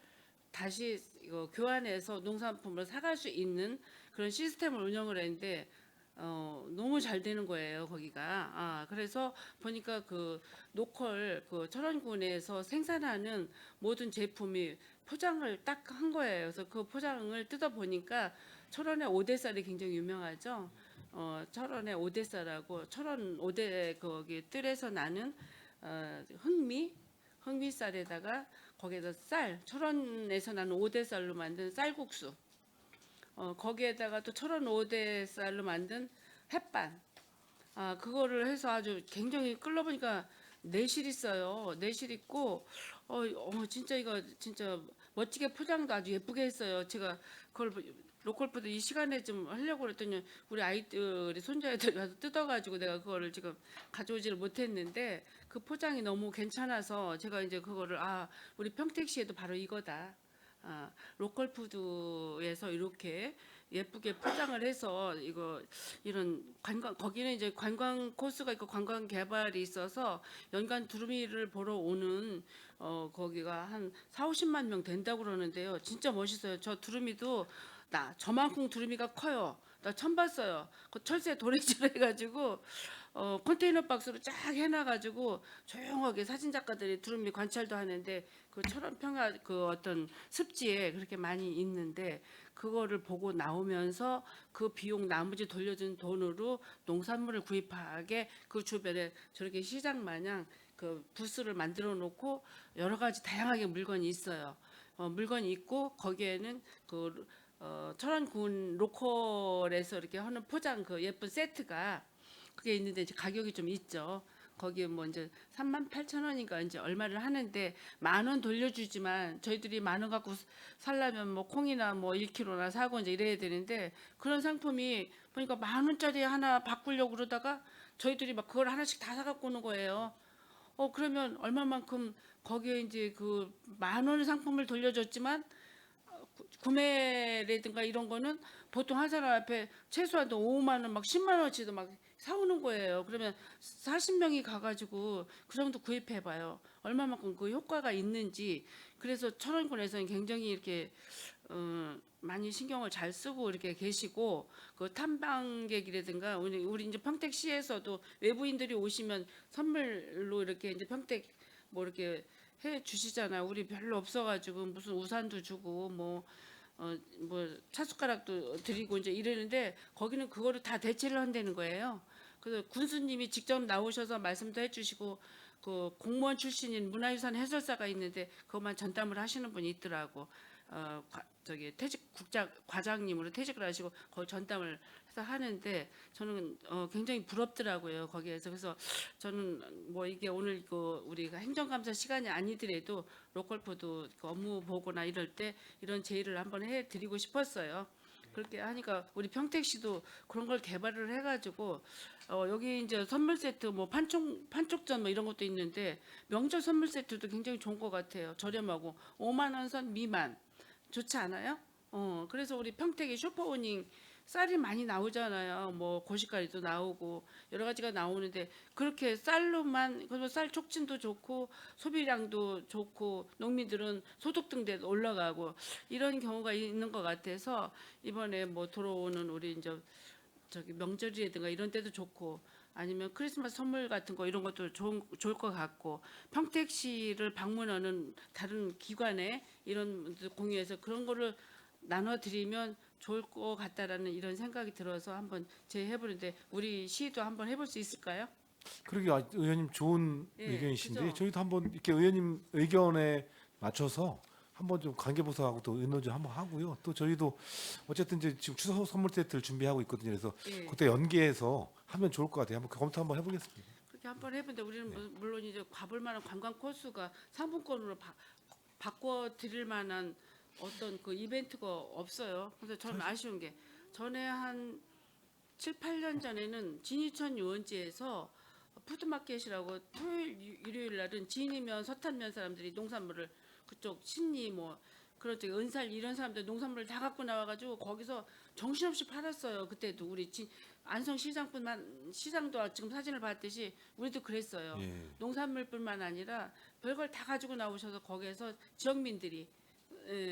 다시 이거 교환해서 농산품을 사갈 수 있는 그런 시스템을 운영을 했는데 너무 잘 되는 거예요 거기가. 그래서 보니까 그 로컬 그 철원군에서 생산하는 모든 제품이 포장을 딱 한 거예요. 그래서 그 포장을 뜯어 보니까 철원의 오대쌀이 굉장히 유명하죠. 철원의 오대쌀하고 철원 오대 거기 뜰에서 나는 흥미쌀에다가 거기에다 철원에서 나는 오대쌀로 만든 쌀국수. 거기에다가 또 철원 오대쌀로 만든 햇반. 그거를 해서 아주 굉장히 끓여보니까 내실 있어요. 내실 있고, 진짜 이거 진짜 멋지게 포장도 아주 예쁘게 했어요. 제가 그걸 로컬푸드 이 시간에 좀 하려고 그랬더니 우리 아이들이 손자애들 가서 뜯어가지고 내가 그거를 지금 가져오지를 못했는데 그 포장이 너무 괜찮아서 제가 이제 그거를 우리 평택시에도 바로 이거다. 로컬푸드에서 이렇게 예쁘게 포장을 해서 이런 거기는 이제 관광 코스가 있고 관광 개발이 있어서 연간 두루미를 보러 오는 거기가 한 4-50만 명 된다고 그러는데요. 진짜 멋있어요. 저 두루미도 저만큼 두루미가 커요. 나 처음 봤어요. 그 철새 도래지를 해가지고 컨테이너 박스로 쫙 해놔가지고 조용하게 사진 작가들이 두루미 관찰도 하는데 그 철원 평야 그 어떤 습지에 그렇게 많이 있는데 그거를 보고 나오면서 그 비용 나머지 돌려준 돈으로 농산물을 구입하게 그 주변에 저렇게 시장 마냥 그 부스를 만들어 놓고 여러 가지 다양하게 물건이 있어요. 물건이 있고 거기에는 그 철원군 로컬에서 이렇게 하는 포장 그 예쁜 세트가 그게 있는데 이제 가격이 좀 있죠. 거기에 뭐 이제 38,000원인가 이제 얼마를 하는데 10,000원 돌려주지만 저희들이 10,000원 갖고 살려면 뭐 콩이나 뭐 1kg나 사고 이제 이래야 되는데 그런 상품이 보니까 10,000원짜리 하나 바꾸려고 그러다가 저희들이 막 그걸 하나씩 다 사갖고 오는 거예요. 그러면 얼마만큼 거기에 이제 그 10,000원의 상품을 돌려줬지만 구매라든가 이런 거는 보통 한 사람 앞에 최소한 5만 원, 막 10만 원어치도 막 사오는 거예요. 그러면 40명이 가가지고 그 정도 구입해봐요. 얼마만큼 그 효과가 있는지. 그래서 철원군에서는 굉장히 이렇게 많이 신경을 잘 쓰고 이렇게 계시고, 그 탐방객이라든가 우리 이제 평택시에서도 외부인들이 오시면 선물로 이렇게 이제 평택 뭐 이렇게 해 주시잖아요. 우리 별로 없어가지고 무슨 우산도 주고 뭐 차숟가락도 드리고 이제 이러는데, 거기는 그거를 다 대체를 한다는 거예요. 그래서 군수님이 직접 나오셔서 말씀도 해주시고, 그 공무원 출신인 문화유산 해설사가 있는데 그것만 전담을 하시는 분이 있더라고. 저기 과장님으로 퇴직을 하시고 거기 전담을 해서 하는데, 저는 굉장히 부럽더라고요, 거기에서. 그래서 저는 뭐 이게 오늘 그 우리가 행정감사 시간이 아니더라도 로컬푸드 그 업무 보고나 이럴 때 이런 제의를 한번 해드리고 싶었어요. 그렇게 하니까 우리 평택시도 그런 걸 개발을 해가지고 여기 이제 선물 세트 뭐 판촉전 뭐 이런 것도 있는데, 명절 선물 세트도 굉장히 좋은 것 같아요. 저렴하고 5만 원 선 미만. 좋지 않아요? 그래서 우리 평택에 슈퍼오닝 쌀이 많이 나오잖아요. 뭐 고시가리도 나오고 여러 가지가 나오는데, 그렇게 쌀로만, 그래서 쌀 촉진도 좋고 소비량도 좋고 농민들은 소득 등대도 올라가고 이런 경우가 있는 것 같아서, 이번에 뭐 들어오는 우리 이제 저기 명절이라든가 이런 때도 좋고, 아니면 크리스마스 선물 같은 거 이런 것도 좋을 것 같고, 평택시를 방문하는 다른 기관에 이런 공유해서 그런 거를 나눠드리면 좋을 것 같다라는 이런 생각이 들어서 한번 제해보는데, 우리 시도 한번 해볼 수 있을까요? 그러게 의원님 좋은 예, 의견이신데 그죠? 저희도 한번 이렇게 의원님 의견에 맞춰서 한번 좀 관계부서하고 또 의논 좀 한번 하고요. 또 저희도 어쨌든 이제 지금 추석 선물 세트를 준비하고 있거든요. 그래서 예. 그때 연계해서 하면 좋을 것 같아요. 한번 검토 한번 해보겠습니다. 그렇게 한번 해본데, 우리는 물론 이제 가볼 만한 관광 코스가 상품권으로 바꿔드릴 만한 어떤 그 이벤트가 없어요. 그래서 저는 아쉬운 게, 전에 한 7, 8년 전에는 진이천 유원지에서 푸드마켓이라고 토요일, 일요일 날은 진이면 서탄면 사람들이 농산물을 그쪽 신리 뭐 그런 쪽에 은살 이런 사람들 농산물을 다 갖고 나와가지고 거기서 정신없이 팔았어요. 그때도 우리 안성 시장도 지금 사진을 봤듯이 우리도 그랬어요. 예. 농산물뿐만 아니라 별걸 다 가지고 나오셔서 거기에서 지역민들이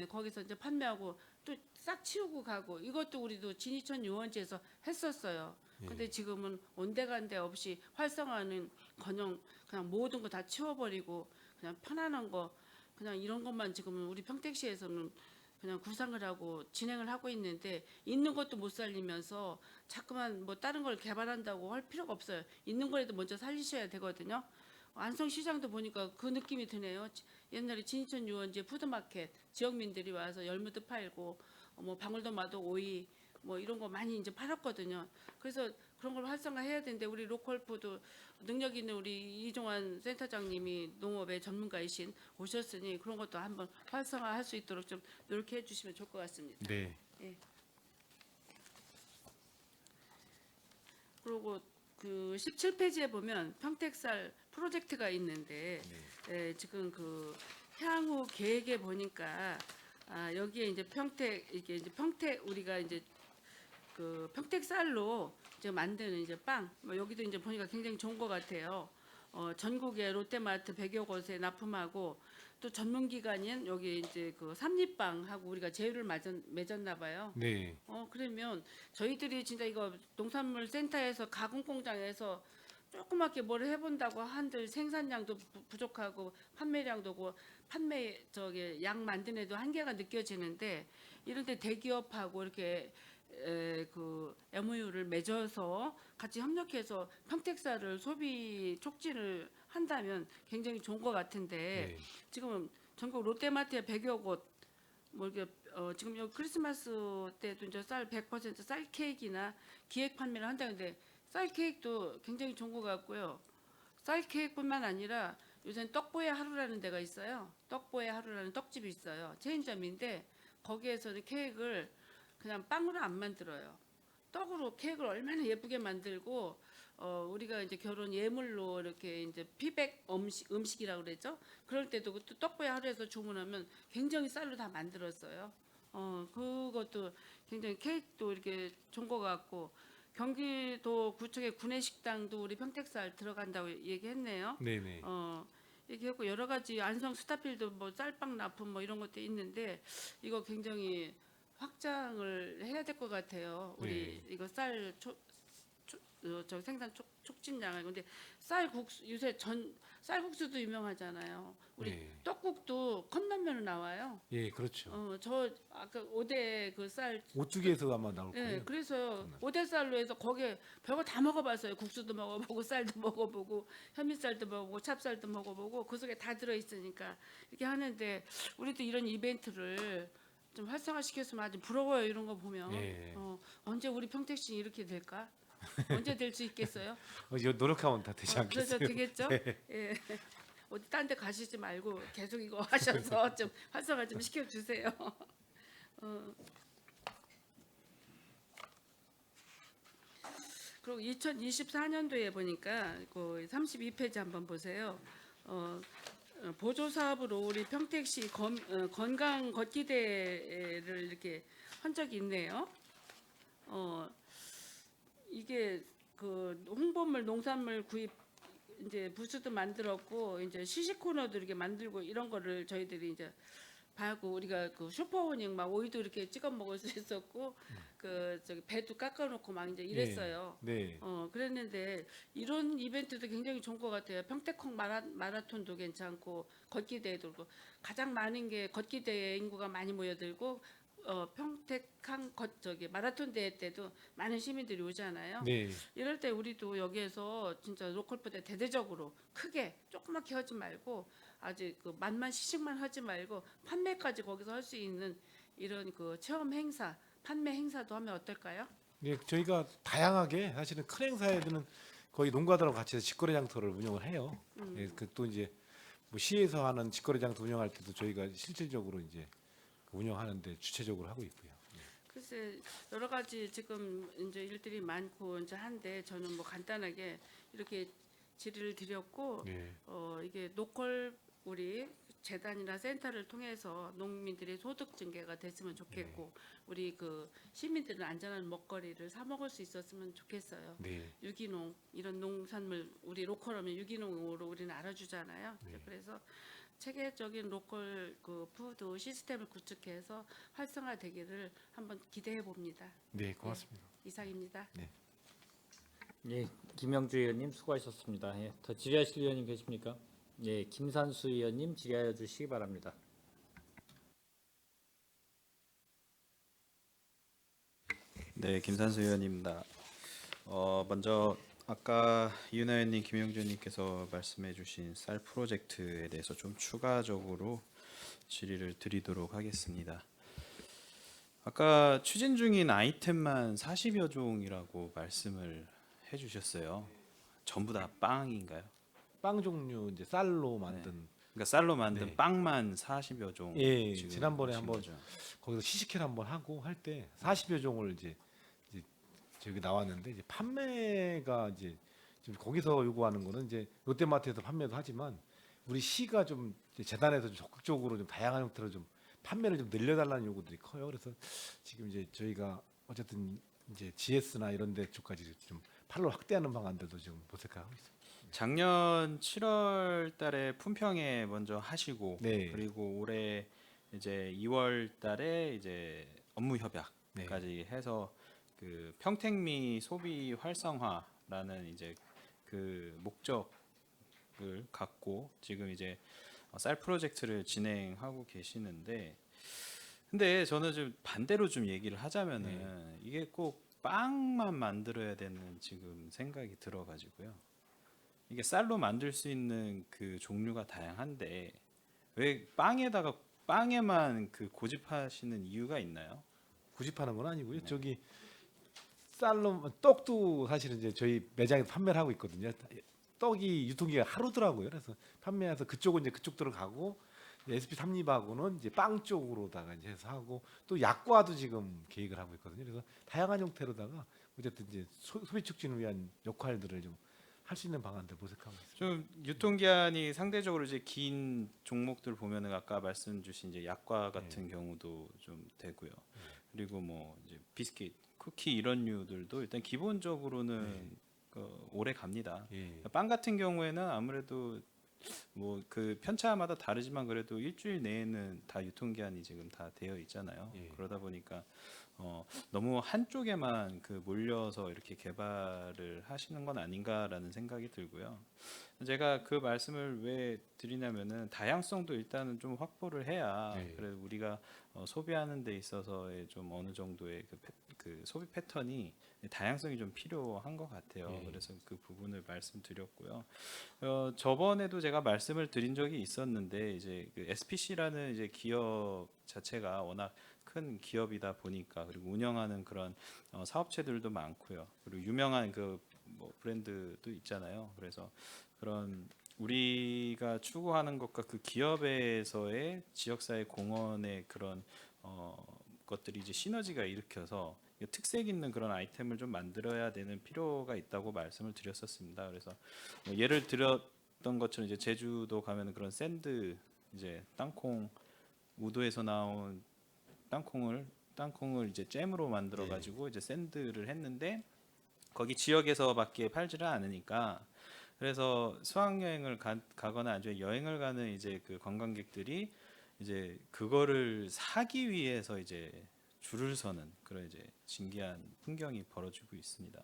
거기서 이제 판매하고 또 싹 치우고 가고, 이것도 우리도 진이천 유원지에서 했었어요. 근데 지금은 온데간데 없이 활성화는 그냥 모든 거 다 치워버리고 그냥 편안한 거, 그냥 이런 것만 지금은 우리 평택시에서는 그냥 구상을 하고 진행을 하고 있는데, 있는 것도 못 살리면서 자꾸만 뭐 다른 걸 개발한다고 할 필요가 없어요. 있는 거라도 먼저 살리셔야 되거든요. 안성시장도 보니까 그 느낌이 드네요. 옛날에 진천 유원지 푸드마켓 지역민들이 와서 열무도 팔고 뭐 방울토마토, 오이 뭐 이런 거 많이 이제 팔았거든요. 그래서 그런 걸 활성화해야 되는데, 우리 로컬푸드 능력 있는 우리 이종환 센터장님이 농업의 전문가이신 오셨으니 그런 것도 한번 활성화할 수 있도록 좀 노력해 주시면 좋을 것 같습니다. 네. 그리고 그 17페이지에 보면 평택쌀 프로젝트가 있는데, 지금 그 향후 계획에 보니까 여기에 이제 이게 이제 우리가 이제 그 평택쌀로 이제 만드는 이제 빵, 뭐 여기도 이제 보니까 굉장히 좋은 것 같아요. 전국의 롯데마트 100여 곳에 납품하고, 또 전문기관인 여기 이제 그 삼립빵하고 우리가 제휴를 맺었나 봐요. 네. 그러면 저희들이 진짜 이거 농산물 센터에서 가공 공장에서 조그맣게 뭘 해본다고 한들 생산량도 부족하고 판매량도 양 만드는 데도 한계가 느껴지는데, 이런데 대기업하고 이렇게 그 MOU를 맺어서 같이 협력해서 평택쌀을 소비 촉진을 한다면 굉장히 좋은 것 같은데, 네. 지금 전국 롯데마트에 100여 곳 뭐 이렇게 지금 여기 크리스마스 때도 이제 쌀 100% 쌀 케이크나 기획 판매를 한다는데, 쌀 케이크도 굉장히 좋은 것 같고요. 쌀 케이크뿐만 아니라 요새는 떡보의 하루라는 데가 있어요. 떡보의 하루라는 떡집이 있어요. 체인점인데 거기에서는 케이크를 그냥 빵으로 안 만들어요. 떡으로 케이크를 얼마나 예쁘게 만들고, 우리가 이제 결혼 예물로 이렇게 이제 피백 음식이라고 그랬죠. 그럴 때도 또 떡보의 하루에서 주문하면 굉장히 쌀로 다 만들었어요. 그것도 굉장히 케이크도 이렇게 좋은 것 같고 경기도 구청의 구내식당도 우리 평택쌀 들어간다고 얘기했네요. 네네. 얘기했고 여러 가지 안성 스타필드 뭐 쌀빵 납품 뭐 이런 것도 있는데 이거 굉장히 확장을 해야 될 것 같아요. 우리 이거 저 생산 촉진량을. 근데 쌀국수 요새 쌀국수도 유명하잖아요. 우리 네. 떡국도 컵라면으로 나와요. 예, 그렇죠. 저 아까 오대 그쌀 오뚜기에서 아마 나올 네, 거예요. 그래서 오대쌀로 해서 거기에 별거 다 먹어봤어요. 국수도 먹어보고 쌀도 먹어보고 현미쌀도 먹어보고 찹쌀도 먹어보고 그 속에 다 들어있으니까 이렇게 하는데 우리도 이런 이벤트를 좀 활성화시켰으면 아주 부러워요. 이런 거 보면 예. 언제 우리 평택시 이렇게 될까? 언제 될 수 있겠어요? 이거 노력하면 다 되지 그래서 않겠어요? 되겠죠? 예. 어디 딴 데 가시지 말고 계속 이거 하셔서 좀 활성화 좀 시켜주세요. 그리고 2024년도에 보니까 그 32페이지 한번 보세요. 보조 사업으로 우리 평택시 건강 걷기 대회를 이렇게 한 적이 있네요. 이게 그 홍보물 농산물 구입 이제 부스도 만들었고 이제 시식 코너도 이렇게 만들고 이런 거를 저희들이 이제 하고 우리가 그 슈퍼오닉 막 오이도 이렇게 찍어 먹을 수 있었고 그 저기 배도 깎아놓고 막 이제 이랬어요. 네. 그랬는데 이런 이벤트도 굉장히 좋은 것 같아요. 평택콩 마라톤도 괜찮고 걷기 대회도 그렇고 가장 많은 게 걷기 대회 인구가 많이 모여들고 평택항 마라톤 대회 때도 많은 시민들이 오잖아요. 네. 이럴 때 우리도 여기에서 진짜 로컬푸드 대대적으로 크게 조그맣게 하지 말고 아직 그 맛만 시식만 하지 말고 판매까지 거기서 할 수 있는 이런 그 체험 행사, 판매 행사도 하면 어떨까요? 네, 저희가 다양하게 사실은 큰 행사에는 거의 농가들하고 같이 해서 직거래 장터를 운영을 해요. 예, 그또 이제 뭐 시에서 하는 직거래 장터 운영할 때도 저희가 실질적으로 이제 운영하는데 주체적으로 하고 있고요. 글쎄 여러 가지 지금 이제 일들이 많고 이제 한데 저는 뭐 간단하게 이렇게 질의를 드렸고 네. 이게 로컬 우리 재단이나 센터를 통해서 농민들의 소득 증대가 됐으면 좋겠고 우리 그 시민들은 안전한 먹거리를 사 먹을 수 있었으면 좋겠어요. 네. 유기농 이런 농산물 우리 로컬하면 유기농으로 우리는 알아주잖아요. 그래서 체계적인 로컬 그 푸드 시스템을 구축해서 활성화되기를 한번 기대해 봅니다. 네, 고맙습니다. 이상입니다. 예, 김영주 의원님 수고하셨습니다. 예, 더 질의하실 의원님 계십니까? 예, 김산수 의원님 질의하여 주시기 바랍니다. 네, 김산수 의원입니다. 먼저 아까 이윤아 의원님, 김영주 의원님께서 말씀해주신 쌀 프로젝트에 대해서 좀 추가적으로 질의를 드리도록 하겠습니다. 아까 추진 중인 아이템만 40여 종이라고 말씀을 해주셨어요. 전부 다 빵인가요? 빵 종류 이제 쌀로 만든 그러니까 쌀로 만든 네. 빵만 40여 종. 예, 지금 지난번에 하신 한번 거죠? 거기서 시식회를 한번 하고 할 때 40여 종을 이제 저기 나왔는데 이제 판매가 이제 지금 거기서 요구하는 거는 이제 롯데마트에서 판매도 하지만 우리 시가 좀 이제 재단에서 좀 적극적으로 좀 다양한 형태로 좀 판매를 좀 늘려달라는 요구들이 커요. 그래서 지금 이제 저희가 어쨌든 이제 GS나 이런 데 쪽까지 좀 판로 확대하는 방안들도 지금 모색하고 있습니다. 작년 7월 달에 품평회 먼저 하시고 네. 그리고 올해 이제 2월 달에 이제 업무 협약까지 네. 해서 그 평택미 소비 활성화라는 이제 그 목적을 갖고 지금 이제 쌀 프로젝트를 진행하고 계시는데 근데 저는 좀 반대로 좀 얘기를 하자면은 이게 꼭 빵만 만들어야 되는 지금 생각이 들어가지고요. 이게 쌀로 만들 수 있는 그 종류가 다양한데 왜 빵에만 그 고집하시는 이유가 있나요? 구집하는 건 아니고요. 저기 쌀로 떡도 사실은 이제 저희 매장에서 판매를 하고 있거든요. 떡이 유통기가 하루더라고요. 그래서 판매해서 그쪽은 이제 그쪽 들어가고 SP 삼립하고는 이제 빵 쪽으로다가 이제 해서 하고 또 약과도 지금 계획을 하고 있거든요. 그래서 다양한 형태로다가 어쨌든 이제 소비 촉진을 위한 역할들을 좀 할 수 있는 방안들 모색하고 있습니다. 좀 유통기한이 상대적으로 이제 긴 종목들 보면은 아까 말씀 주신 이제 약과 같은 경우도 좀 되고요. 그리고 뭐 이제 비스킷, 쿠키 이런 류들도 일단 기본적으로는 오래 갑니다. 예. 빵 같은 경우에는 아무래도 뭐 그 편차마다 다르지만 그래도 일주일 내에는 다 유통기한이 지금 다 되어 있잖아요. 예. 그러다 보니까 너무 한쪽에만 그 몰려서 이렇게 개발을 하시는 건 아닌가라는 생각이 들고요. 제가 그 말씀을 왜 드리냐면은 다양성도 일단은 좀 확보를 해야 네. 그래 우리가 소비하는 데 있어서의 좀 어느 정도의 그 소비 패턴이 다양성이 좀 필요한 것 같아요. 예. 그래서 그 부분을 말씀드렸고요. 저번에도 제가 말씀을 드린 적이 있었는데 이제 그 SPC라는 이제 기업 자체가 워낙 큰 기업이다 보니까 그리고 운영하는 그런 사업체들도 많고요. 그리고 유명한 그 뭐 브랜드도 있잖아요. 그래서 그런 우리가 추구하는 것과 그 기업에서의 지역사회 공헌의 그런 것들이 이제 시너지가 일으켜서 특색 있는 그런 아이템을 좀 만들어야 되는 필요가 있다고 말씀을 드렸었습니다. 그래서 뭐 예를 들었던 것처럼 이제 제주도 가면 그런 샌드 이제 땅콩 우도에서 나온 땅콩을 이제 잼으로 만들어 가지고 이제 샌드를 했는데 거기 지역에서밖에 팔지를 않으니까 그래서 수학여행을 가거나 아니면 여행을 가는 이제 그 관광객들이 이제 그거를 사기 위해서 이제 줄을 서는 그런 이제 신기한 풍경이 벌어지고 있습니다.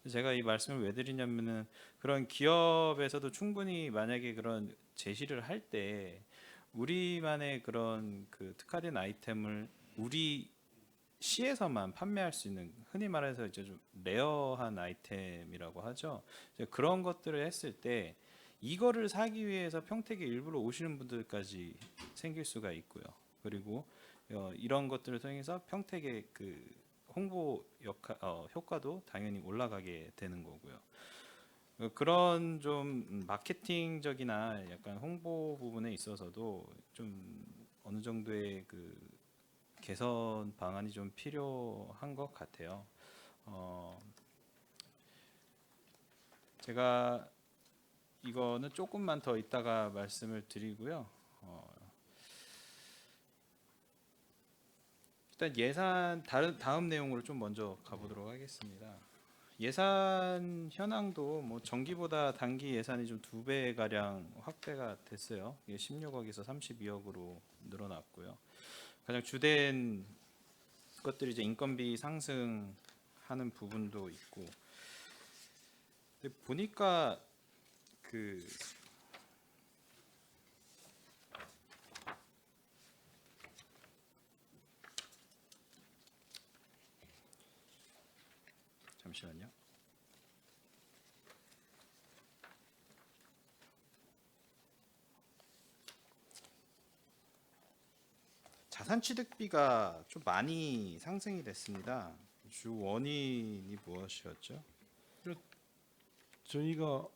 제가 이 말씀을 왜 드리냐면은 그런 기업에서도 충분히 만약에 그런 제시를 할 때 우리만의 그런 그 특화된 아이템을 우리 시에서만 판매할 수 있는 흔히 말해서 이제 좀 레어한 아이템이라고 하죠. 이제 그런 것들을 했을 때 이거를 사기 위해서 평택에 일부러 오시는 분들까지 생길 수가 있고요. 그리고 이런 것들을 통해서 평택의 그 홍보 효과도 당연히 올라가게 되는 거고요. 그런 좀 마케팅적이나 약간 홍보 부분에 있어서도 좀 어느 정도의 그 개선 방안이 좀 필요한 것 같아요. 제가 이거는 조금만 더 이따가 말씀을 드리고요. 일단 예산 다음 내용으로 좀 먼저 가보도록 하겠습니다. 예산 현황도 뭐 정기보다 단기 예산이 좀 2배 가량 확대가 됐어요. 이게 16억에서 32억으로 늘어났고요. 가장 주된 것들이 이제 인건비 상승하는 부분도 있고, 근데 보니까 그 잠시만요. 자산취득비가 좀 많이 상승이 됐습니다. 주 원인이 무엇이었죠? 저희가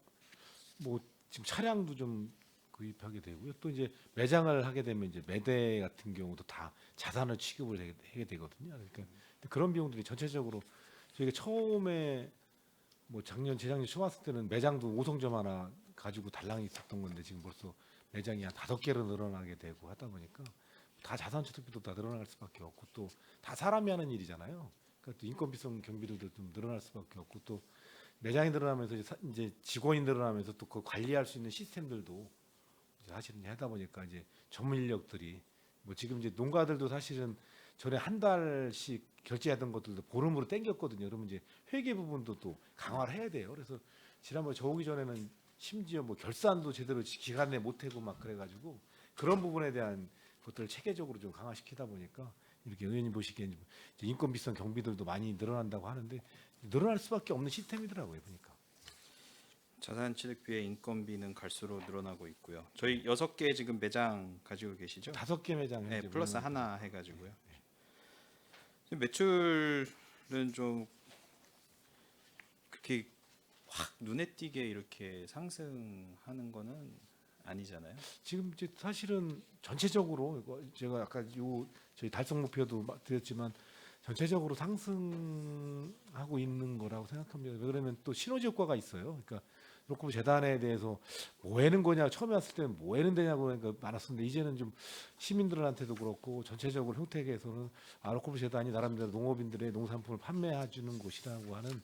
뭐 지금 차량도 좀 구입하게 되고요. 또 이제 매장을 하게 되면 이제 매대 같은 경우도 다 자산을 취급을 하게 되거든요. 그러니까 그런 비용들이 전체적으로 저희가 처음에 뭐 작년 재작년 처음 왔을 때는 매장도 5성점 하나 가지고 달랑이 있었던 건데 지금 벌써 매장이 한 5개로 늘어나게 되고 하다 보니까 다 자산 취득비도 다 늘어날 수밖에 없고 또 다 사람이 하는 일이잖아요. 그러니까 또 인건비성 경비들도 좀 늘어날 수밖에 없고 또 매장이 늘어나면서 이제 직원이 늘어나면서 또 그 관리할 수 있는 시스템들도 이제 사실은 하다 보니까 이제 전문 인력들이 뭐 지금 이제 농가들도 사실은 전에 한 달씩 결제하던 것들도 보름으로 땡겼거든요. 그러면 이제 회계 부분도 또 강화를 해야 돼요. 그래서 지난번에 저 오기 전에는 심지어 뭐 결산도 제대로 기간 내에 못 하고 막 그래가지고 그런 부분에 대한 것들을 체계적으로 좀 강화시키다 보니까 이렇게 의원님 보시기엔 이제 인건비성 경비들도 많이 늘어난다고 하는데 늘어날 수밖에 없는 시스템이더라고요 보니까. 자산취득비의 인건비는 갈수록 늘어나고 있고요. 저희 6개 지금 매장 가지고 계시죠? 5개 매장 네, 현재 플러스 운영하고 하나 해가지고요. 지금 매출은 좀 그렇게 확 눈에 띄게 이렇게 상승하는 거는 아니잖아요. 지금 이제 사실은 전체적으로 이거 제가 아까 요 저희 달성 목표도 드렸지만 전체적으로 상승하고 있는 거라고 생각합니다. 왜 그러면 또 시너지 효과가 있어요. 그러니까 로컬 재단에 대해서 뭐 하는 거냐 처음에 왔을 때는 뭐 하는 데냐고 그러니까 많았었는데 이제는 좀 시민들한테도 그렇고 전체적으로 평택에서는 로컬 재단이 나름대로 농업인들의 농산품을 판매해 주는 곳이라고 하는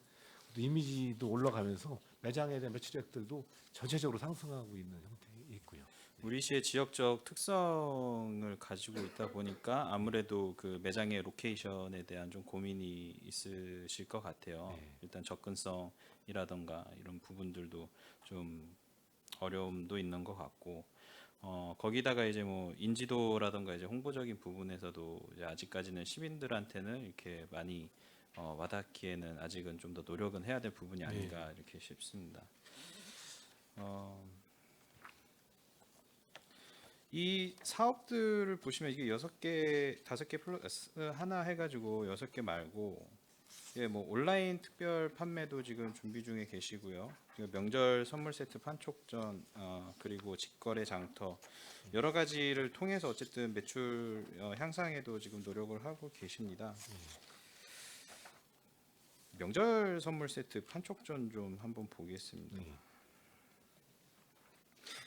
또 이미지도 올라가면서 매장에 대한 매출액들도 전체적으로 상승하고 있는 형태에 있고요. 우리 시의 지역적 특성을 가지고 있다 보니까 아무래도 그 매장의 로케이션에 대한 좀 고민이 있으실 것 같아요. 일단 접근성이라던가 이런 부분들도 좀 어려움도 있는 것 같고, 거기다가 이제 뭐 인지도라던가 이제 홍보적인 부분에서도 이제 아직까지는 시민들한테는 이렇게 많이 와닿기에는 아직은 좀 더 노력은 해야 될 부분이 아닌가 이렇게 싶습니다. 이 사업들을 보시면 이게 6개, 5개 플러스 하나 해가지고 6개 말고 예, 뭐 온라인 특별 판매도 지금 준비 중에 계시고요. 그리고 명절 선물 세트 판촉전 그리고 직거래 장터 여러 가지를 통해서 어쨌든 매출 향상에도 지금 노력을 하고 계십니다. 명절 선물 세트 판촉전 좀 한번 보겠습니다.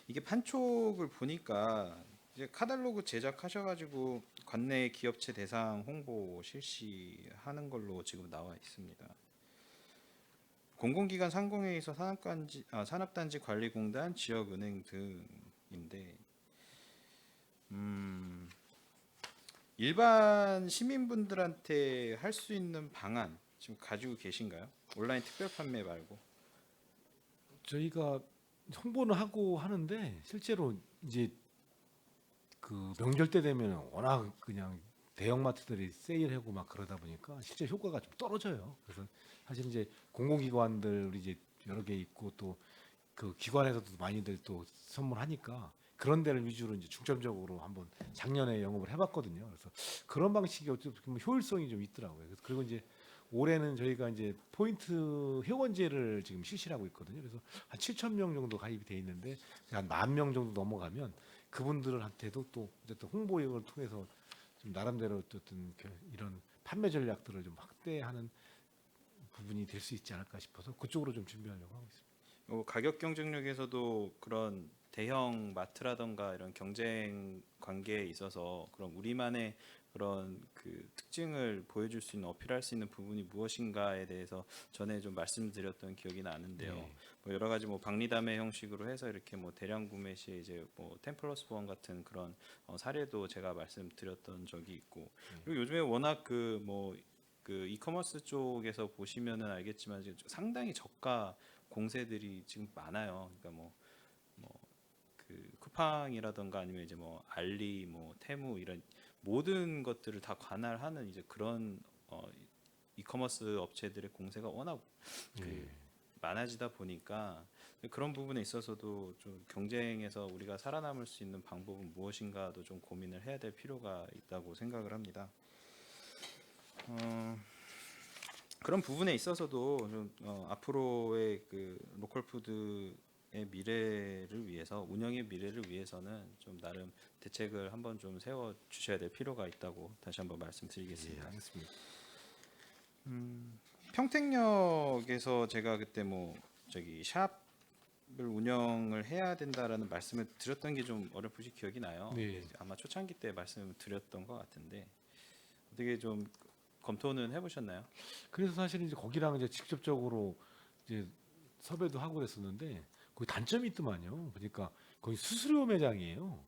이게 판촉을 보니까 이제 카탈로그 제작하셔가지고 관내 기업체 대상 홍보 실시하는 걸로 지금 나와 있습니다. 공공기관 상공회의소 산업단지 관리공단 지역은행 등인데 일반 시민분들한테 할 수 있는 방안 지금 가지고 계신가요? 온라인 특별 판매 말고. 저희가 홍보는 하고 하는데 실제로 이제 그 명절 때 되면 워낙 그냥 대형마트들이 세일하고 막 그러다 보니까 실제 효과가 좀 떨어져요. 그래서 사실 이제 공공기관들 이제 여러 개 있고 또 그 기관에서도 많이들 또 선물하니까 그런 데를 위주로 이제 중점적으로 한번 작년에 영업을 해봤거든요. 그래서 그런 방식이 어떻게 보면 효율성이 좀 있더라고요. 그리고 이제 올해는 저희가 이제 포인트 회원제를 지금 실시하고 있거든요. 그래서 한 7,000명 정도 가입이 돼 있는데 한 10,000명 정도 넘어가면 그분들한테도 또 어쨌든 홍보를 통해서 좀 나름대로 어쨌든 이런 판매 전략들을 좀 확대하는 부분이 될 수 있지 않을까 싶어서 그쪽으로 좀 준비하려고 하고 있습니다. 가격 경쟁력에서도 그런 대형 마트라던가 이런 경쟁 관계에 있어서 그런 우리만의 그런 그 특징을 보여줄 수 있는 어필할 수 있는 부분이 무엇인가에 대해서 전에 좀 말씀드렸던 기억이 나는데요. 뭐 여러 가지 뭐 박리담회 형식으로 해서 이렇게 뭐 대량 구매 시 이제 뭐 10+1 같은 그런 사례도 제가 말씀드렸던 적이 있고 그리고 요즘에 워낙 그 이커머스 쪽에서 보시면은 알겠지만 지금 상당히 저가 공세들이 지금 많아요. 그러니까 그 쿠팡이라던가 아니면 이제 뭐 알리, 뭐 테무 이런 모든 것들을 다 관할하는 이제 그런 이커머스 업체들의 공세가 워낙 많아지다 보니까 그런 부분에 있어서도 좀 경쟁에서 우리가 살아남을 수 있는 방법은 무엇인가도 좀 고민을 해야 될 필요가 있다고 생각을 합니다. 그런 부분에 있어서도 좀 앞으로의 그 로컬푸드의 미래를 위해서 운영의 미래를 위해서는 좀 나름 대책을 한번 좀 세워 주셔야 될 필요가 있다고 다시 한번 말씀드리겠습니다. 알겠습니다. 평택역에서 제가 그때 뭐 저기 샵을 운영을 해야 된다라는 말씀을 드렸던 게 좀 어렴풋이 기억이 나요. 네. 아마 초창기 때 말씀을 드렸던 것 같은데 어떻게 좀 검토는 해보셨나요? 그래서 사실은 이제 거기랑 이제 직접적으로 이제 섭외도 하고 그랬었는데 거기 단점이 있더만요. 그러니까 거기 수수료 매장이에요.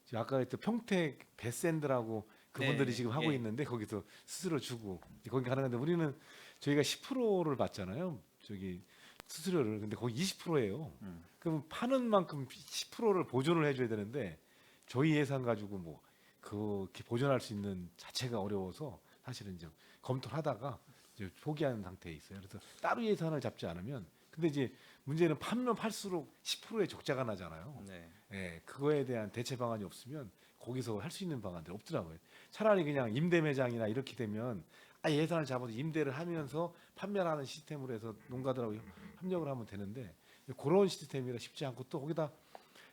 지금 아까 했던 평택 베스앤드라고 그분들이 네, 지금 하고 예. 있는데 거기서 수수료 주고 거기 가능한데 우리는 저희가 10%를 받잖아요. 저기 수수료를 근데 거기 20%예요. 그럼 파는 만큼 10%를 보존을 해줘야 되는데 저희 예산 가지고 뭐 그렇게 보존할 수 있는 자체가 어려워서 사실은 좀 검토를 하다가 이제 포기하는 상태에 있어요. 그래서 따로 예산을 잡지 않으면 근데 이제 문제는 팔면 팔수록 10%의 적자가 나잖아요. 네. 예, 그거에 대한 대체 방안이 없으면 거기서 할 수 있는 방안들이 없더라고요. 차라리 그냥 임대 매장이나 이렇게 되면 예산을 잡아서 임대를 하면서 판매를 하는 시스템으로 해서 농가들하고 협력을 하면 되는데 그런 시스템이라 쉽지 않고 또 거기다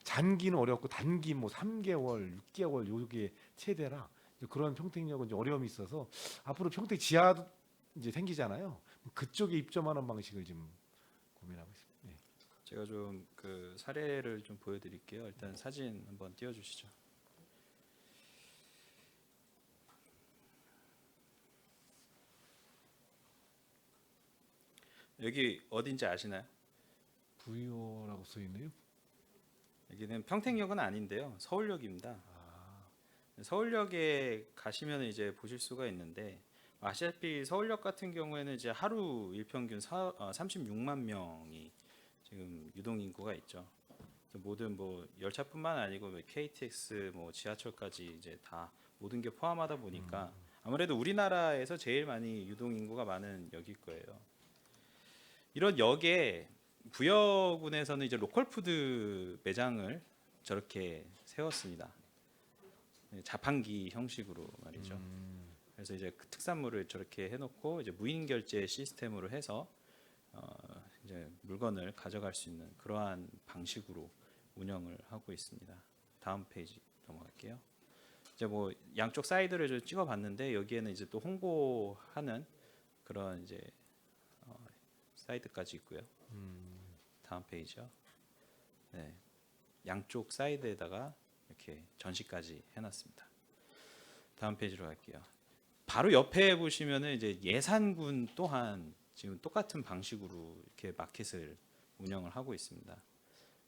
장기는 어렵고 단기 뭐 3개월, 6개월 요게 최대라 그런 평택역은 이제 어려움이 있어서 앞으로 평택 지하도 이제 생기잖아요. 그쪽에 입점하는 방식을 지금 고민하고 있습니다. 네. 제가 좀 그 사례를 좀 보여드릴게요. 일단 사진 한번 띄워주시죠. 여기 어딘지 아시나요? 부여라고 써 있네요. 여기는 평택역은 아닌데요. 서울역입니다. 서울역에 가시면 이제 보실 수가 있는데 아시다시피 서울역 같은 경우에는 이제 하루 일평균 36만 명이 지금 유동 인구가 있죠. 모든 뭐 열차뿐만 아니고 뭐 KTX, 뭐 지하철까지 이제 다 모든 게 포함하다 보니까 아무래도 우리나라에서 제일 많이 유동 인구가 많은 역일 거예요. 이런 역에 부여군에서는 이제 로컬푸드 매장을 저렇게 세웠습니다. 자판기 형식으로 말이죠. 그래서 이제 그 특산물을 저렇게 해놓고 이제 무인 결제 시스템으로 해서 이제 물건을 가져갈 수 있는 그러한 방식으로 운영을 하고 있습니다. 다음 페이지 넘어갈게요. 이제 뭐 양쪽 사이드를 좀 찍어봤는데 여기에는 이제 또 홍보하는 그런 이제 사이드까지 있고요. 다음 페이지요. 네, 양쪽 사이드에다가 이렇게 전시까지 해놨습니다. 다음 페이지로 갈게요. 바로 옆에 보시면은 이제 예산군 또한 지금 똑같은 방식으로 이렇게 마켓을 운영을 하고 있습니다.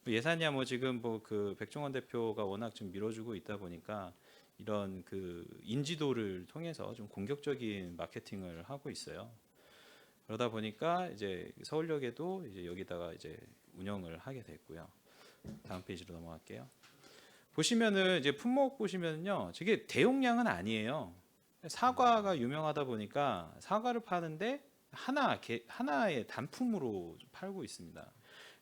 예산이야 뭐 지금 뭐 그 백종원 대표가 워낙 좀 밀어주고 있다 보니까 이런 그 인지도를 통해서 좀 공격적인 마케팅을 하고 있어요. 그러다 보니까 이제 서울역에도 이제 여기다가 이제 운영을 하게 됐고요. 다음 페이지로 넘어갈게요. 보시면은 이제 품목 보시면요, 저게 대용량은 아니에요. 사과가 유명하다 보니까 사과를 파는데 하나의 단품으로 팔고 있습니다.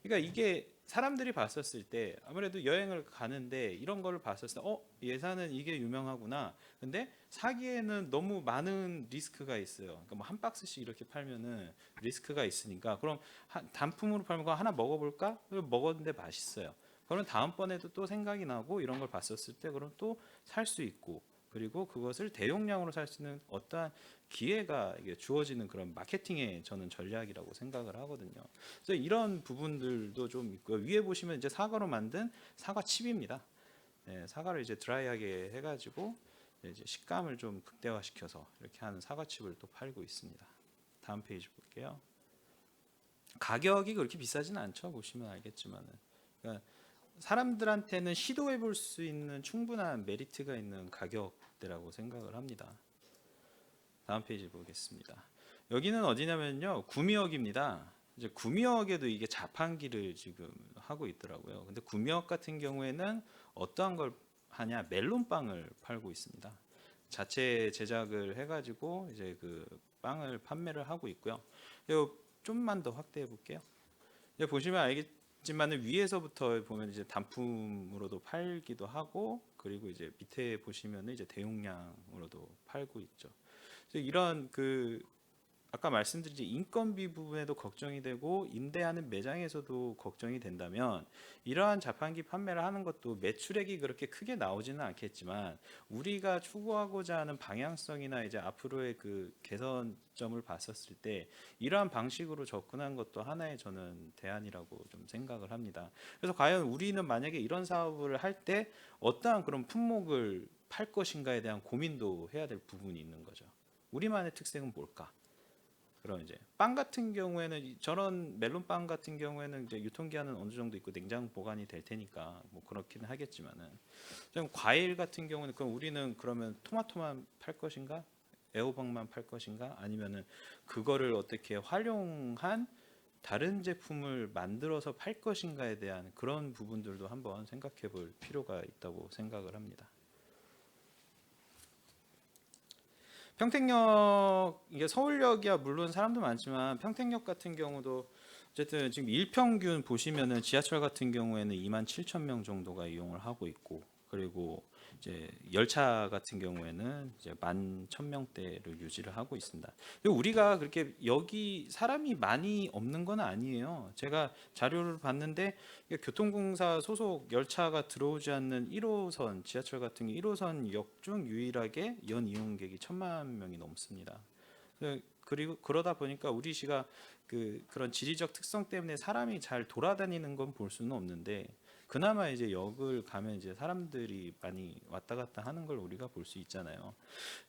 그러니까 이게 사람들이 봤었을 때 아무래도 여행을 가는데 이런 거를 봤었을 때 예산은 이게 유명하구나. 근데 사기에는 너무 많은 리스크가 있어요. 그러니까 뭐 한 박스씩 이렇게 팔면은 리스크가 있으니까 그럼 단품으로 팔면 그거 하나 먹어볼까? 먹었는데 맛있어요. 그럼 다음번에도 또 생각이 나고 이런 걸 봤었을 때 그럼 또 살 수 있고 그리고 그것을 대용량으로 살 수 있는 어떠한 기회가 이게 주어지는 그런 마케팅의 저는 전략이라고 생각을 하거든요. 그래서 이런 부분들도 좀 있고요. 위에 보시면 이제 사과로 만든 사과 칩입니다. 네, 사과를 이제 드라이하게 해가지고 이제 식감을 좀 극대화시켜서 이렇게 하는 사과 칩을 또 팔고 있습니다. 다음 페이지 볼게요. 가격이 그렇게 비싸진 않죠. 보시면 알겠지만은. 그러니까 사람들한테는 시도해 볼 수 있는 충분한 메리트가 있는 가격대라고 생각을 합니다. 다음 페이지 보겠습니다. 여기는 어디냐면요, 구미역입니다. 이제 구미역에도 이게 자판기를 지금 하고 있더라고요. 근데 구미역 같은 경우에는 어떠한 걸 하냐, 멜론빵을 팔고 있습니다. 자체 제작을 해가지고 이제 그 빵을 판매를 하고 있고요. 이거 좀만 더 확대해 볼게요. 이제 보시면 알겠지만 위에서부터 보면 이제 단품으로도 팔기도 하고 그리고 이제 밑에 보시면 이제 대용량으로도 팔고 있죠. 이런 그 아까 말씀드린 인건비 부분에도 걱정이 되고 임대하는 매장에서도 걱정이 된다면 이러한 자판기 판매를 하는 것도 매출액이 그렇게 크게 나오지는 않겠지만 우리가 추구하고자 하는 방향성이나 이제 앞으로의 그 개선점을 봤었을 때 이러한 방식으로 접근한 것도 하나의 저는 대안이라고 좀 생각을 합니다. 그래서 과연 우리는 만약에 이런 사업을 할 때 어떠한 그런 품목을 팔 것인가에 대한 고민도 해야 될 부분이 있는 거죠. 우리만의 특색은 뭘까? 그럼 이제 빵 같은 경우에는 저런 멜론빵 같은 경우에는 이제 유통기한은 어느 정도 있고 냉장 보관이 될 테니까 뭐 그렇기는 하겠지만은 좀 과일 같은 경우는 그럼 우리는 그러면 토마토만 팔 것인가? 애호박만 팔 것인가? 아니면은 그거를 어떻게 활용한 다른 제품을 만들어서 팔 것인가에 대한 그런 부분들도 한번 생각해 볼 필요가 있다고 생각을 합니다. 평택역, 이게 서울역이야 물론 사람도 많지만 평택역 같은 경우도 어쨌든 지금 일평균 보시면은 지하철 같은 경우에는 27,000명 정도가 이용을 하고 있고 그리고 이제 열차 같은 경우에는 이제 11,000명대를 유지를 하고 있습니다. 그리고 우리가 그렇게 여기 사람이 많이 없는 건 아니에요. 제가 자료를 봤는데 교통공사 소속 열차가 들어오지 않는 1호선 지하철 같은 게 1호선 역 중 유일하게 연 이용객이 1,000만 명이 넘습니다. 그리고 그러다 보니까 우리 시가 그런 지리적 특성 때문에 사람이 잘 돌아다니는 건 볼 수는 없는데 그나마 이제 역을 가면 이제 사람들이 많이 왔다 갔다 하는 걸 우리가 볼 수 있잖아요.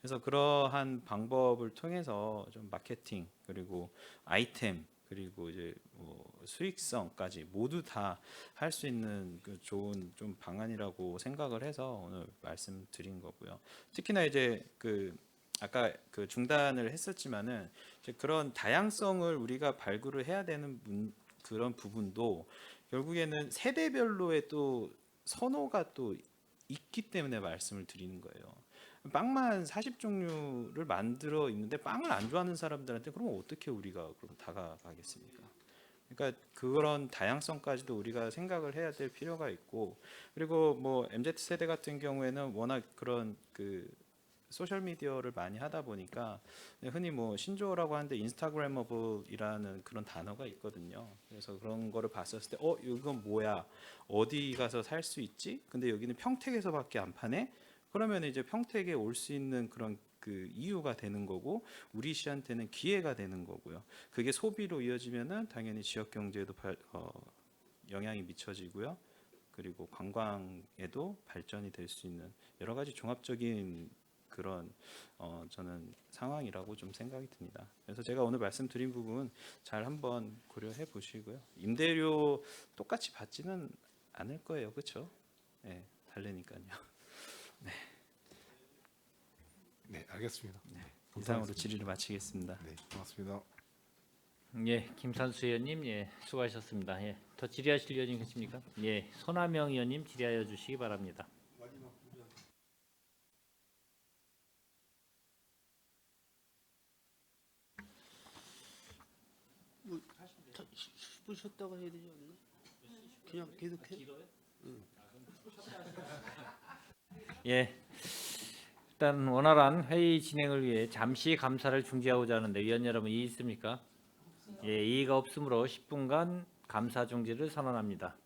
그래서 그러한 방법을 통해서 좀 마케팅 그리고 아이템 그리고 이제 뭐 수익성까지 모두 다 할 수 있는 그 좋은 좀 방안이라고 생각을 해서 오늘 말씀드린 거고요. 특히나 이제 아까 중단을 했었지만은 이제 그런 다양성을 우리가 발굴을 해야 되는 그런 부분도 결국에는 세대별로의 또 선호가 또 있기 때문에 말씀을 드리는 거예요. 빵만 40종류를 만들어 있는데 빵을 안 좋아하는 사람들한테 그러면 어떻게 우리가 그럼 다가가겠습니까? 그러니까 그런 다양성까지도 우리가 생각을 해야 될 필요가 있고 그리고 뭐 MZ 세대 같은 경우에는 워낙 그런 소셜 미디어를 많이 하다 보니까 흔히 뭐 신조어라고 하는데 인스타그래머블이라는 그런 단어가 있거든요. 그래서 그런 거를 봤었을 때 이건 뭐야? 어디 가서 살 수 있지? 근데 여기는 평택에서밖에 안 파네? 그러면 이제 평택에 올 수 있는 그런 이유가 되는 거고 우리 시한테는 기회가 되는 거고요. 그게 소비로 이어지면은 당연히 지역 경제에도 영향이 미쳐지고요. 그리고 관광에도 발전이 될 수 있는 여러 가지 종합적인 그런 저는 상황이라고 좀 생각이 듭니다. 그래서 제가 오늘 말씀드린 부분 잘 한번 고려해 보시고요. 임대료 똑같이 받지는 않을 거예요, 그렇죠? 네, 다르니까요. 네, 알겠습니다. 이상으로 질의를 마치겠습니다. 네, 고맙습니다. 예, 김산수 의원님, 예, 수고하셨습니다. 예, 더 질의하실 의원님 계십니까? 예, 손하명 의원님 질의하여 주시기 바랍니다. 씹으셨다고 해야 되지 않나? 그냥 계속해. 예, 일단 원활한 회의 진행을 위해 잠시 감사를 중지하고자 하는데 위원 여러분 이의 있습니까? 예, 이의가 없으므로 10분간 감사 중지를 선언합니다.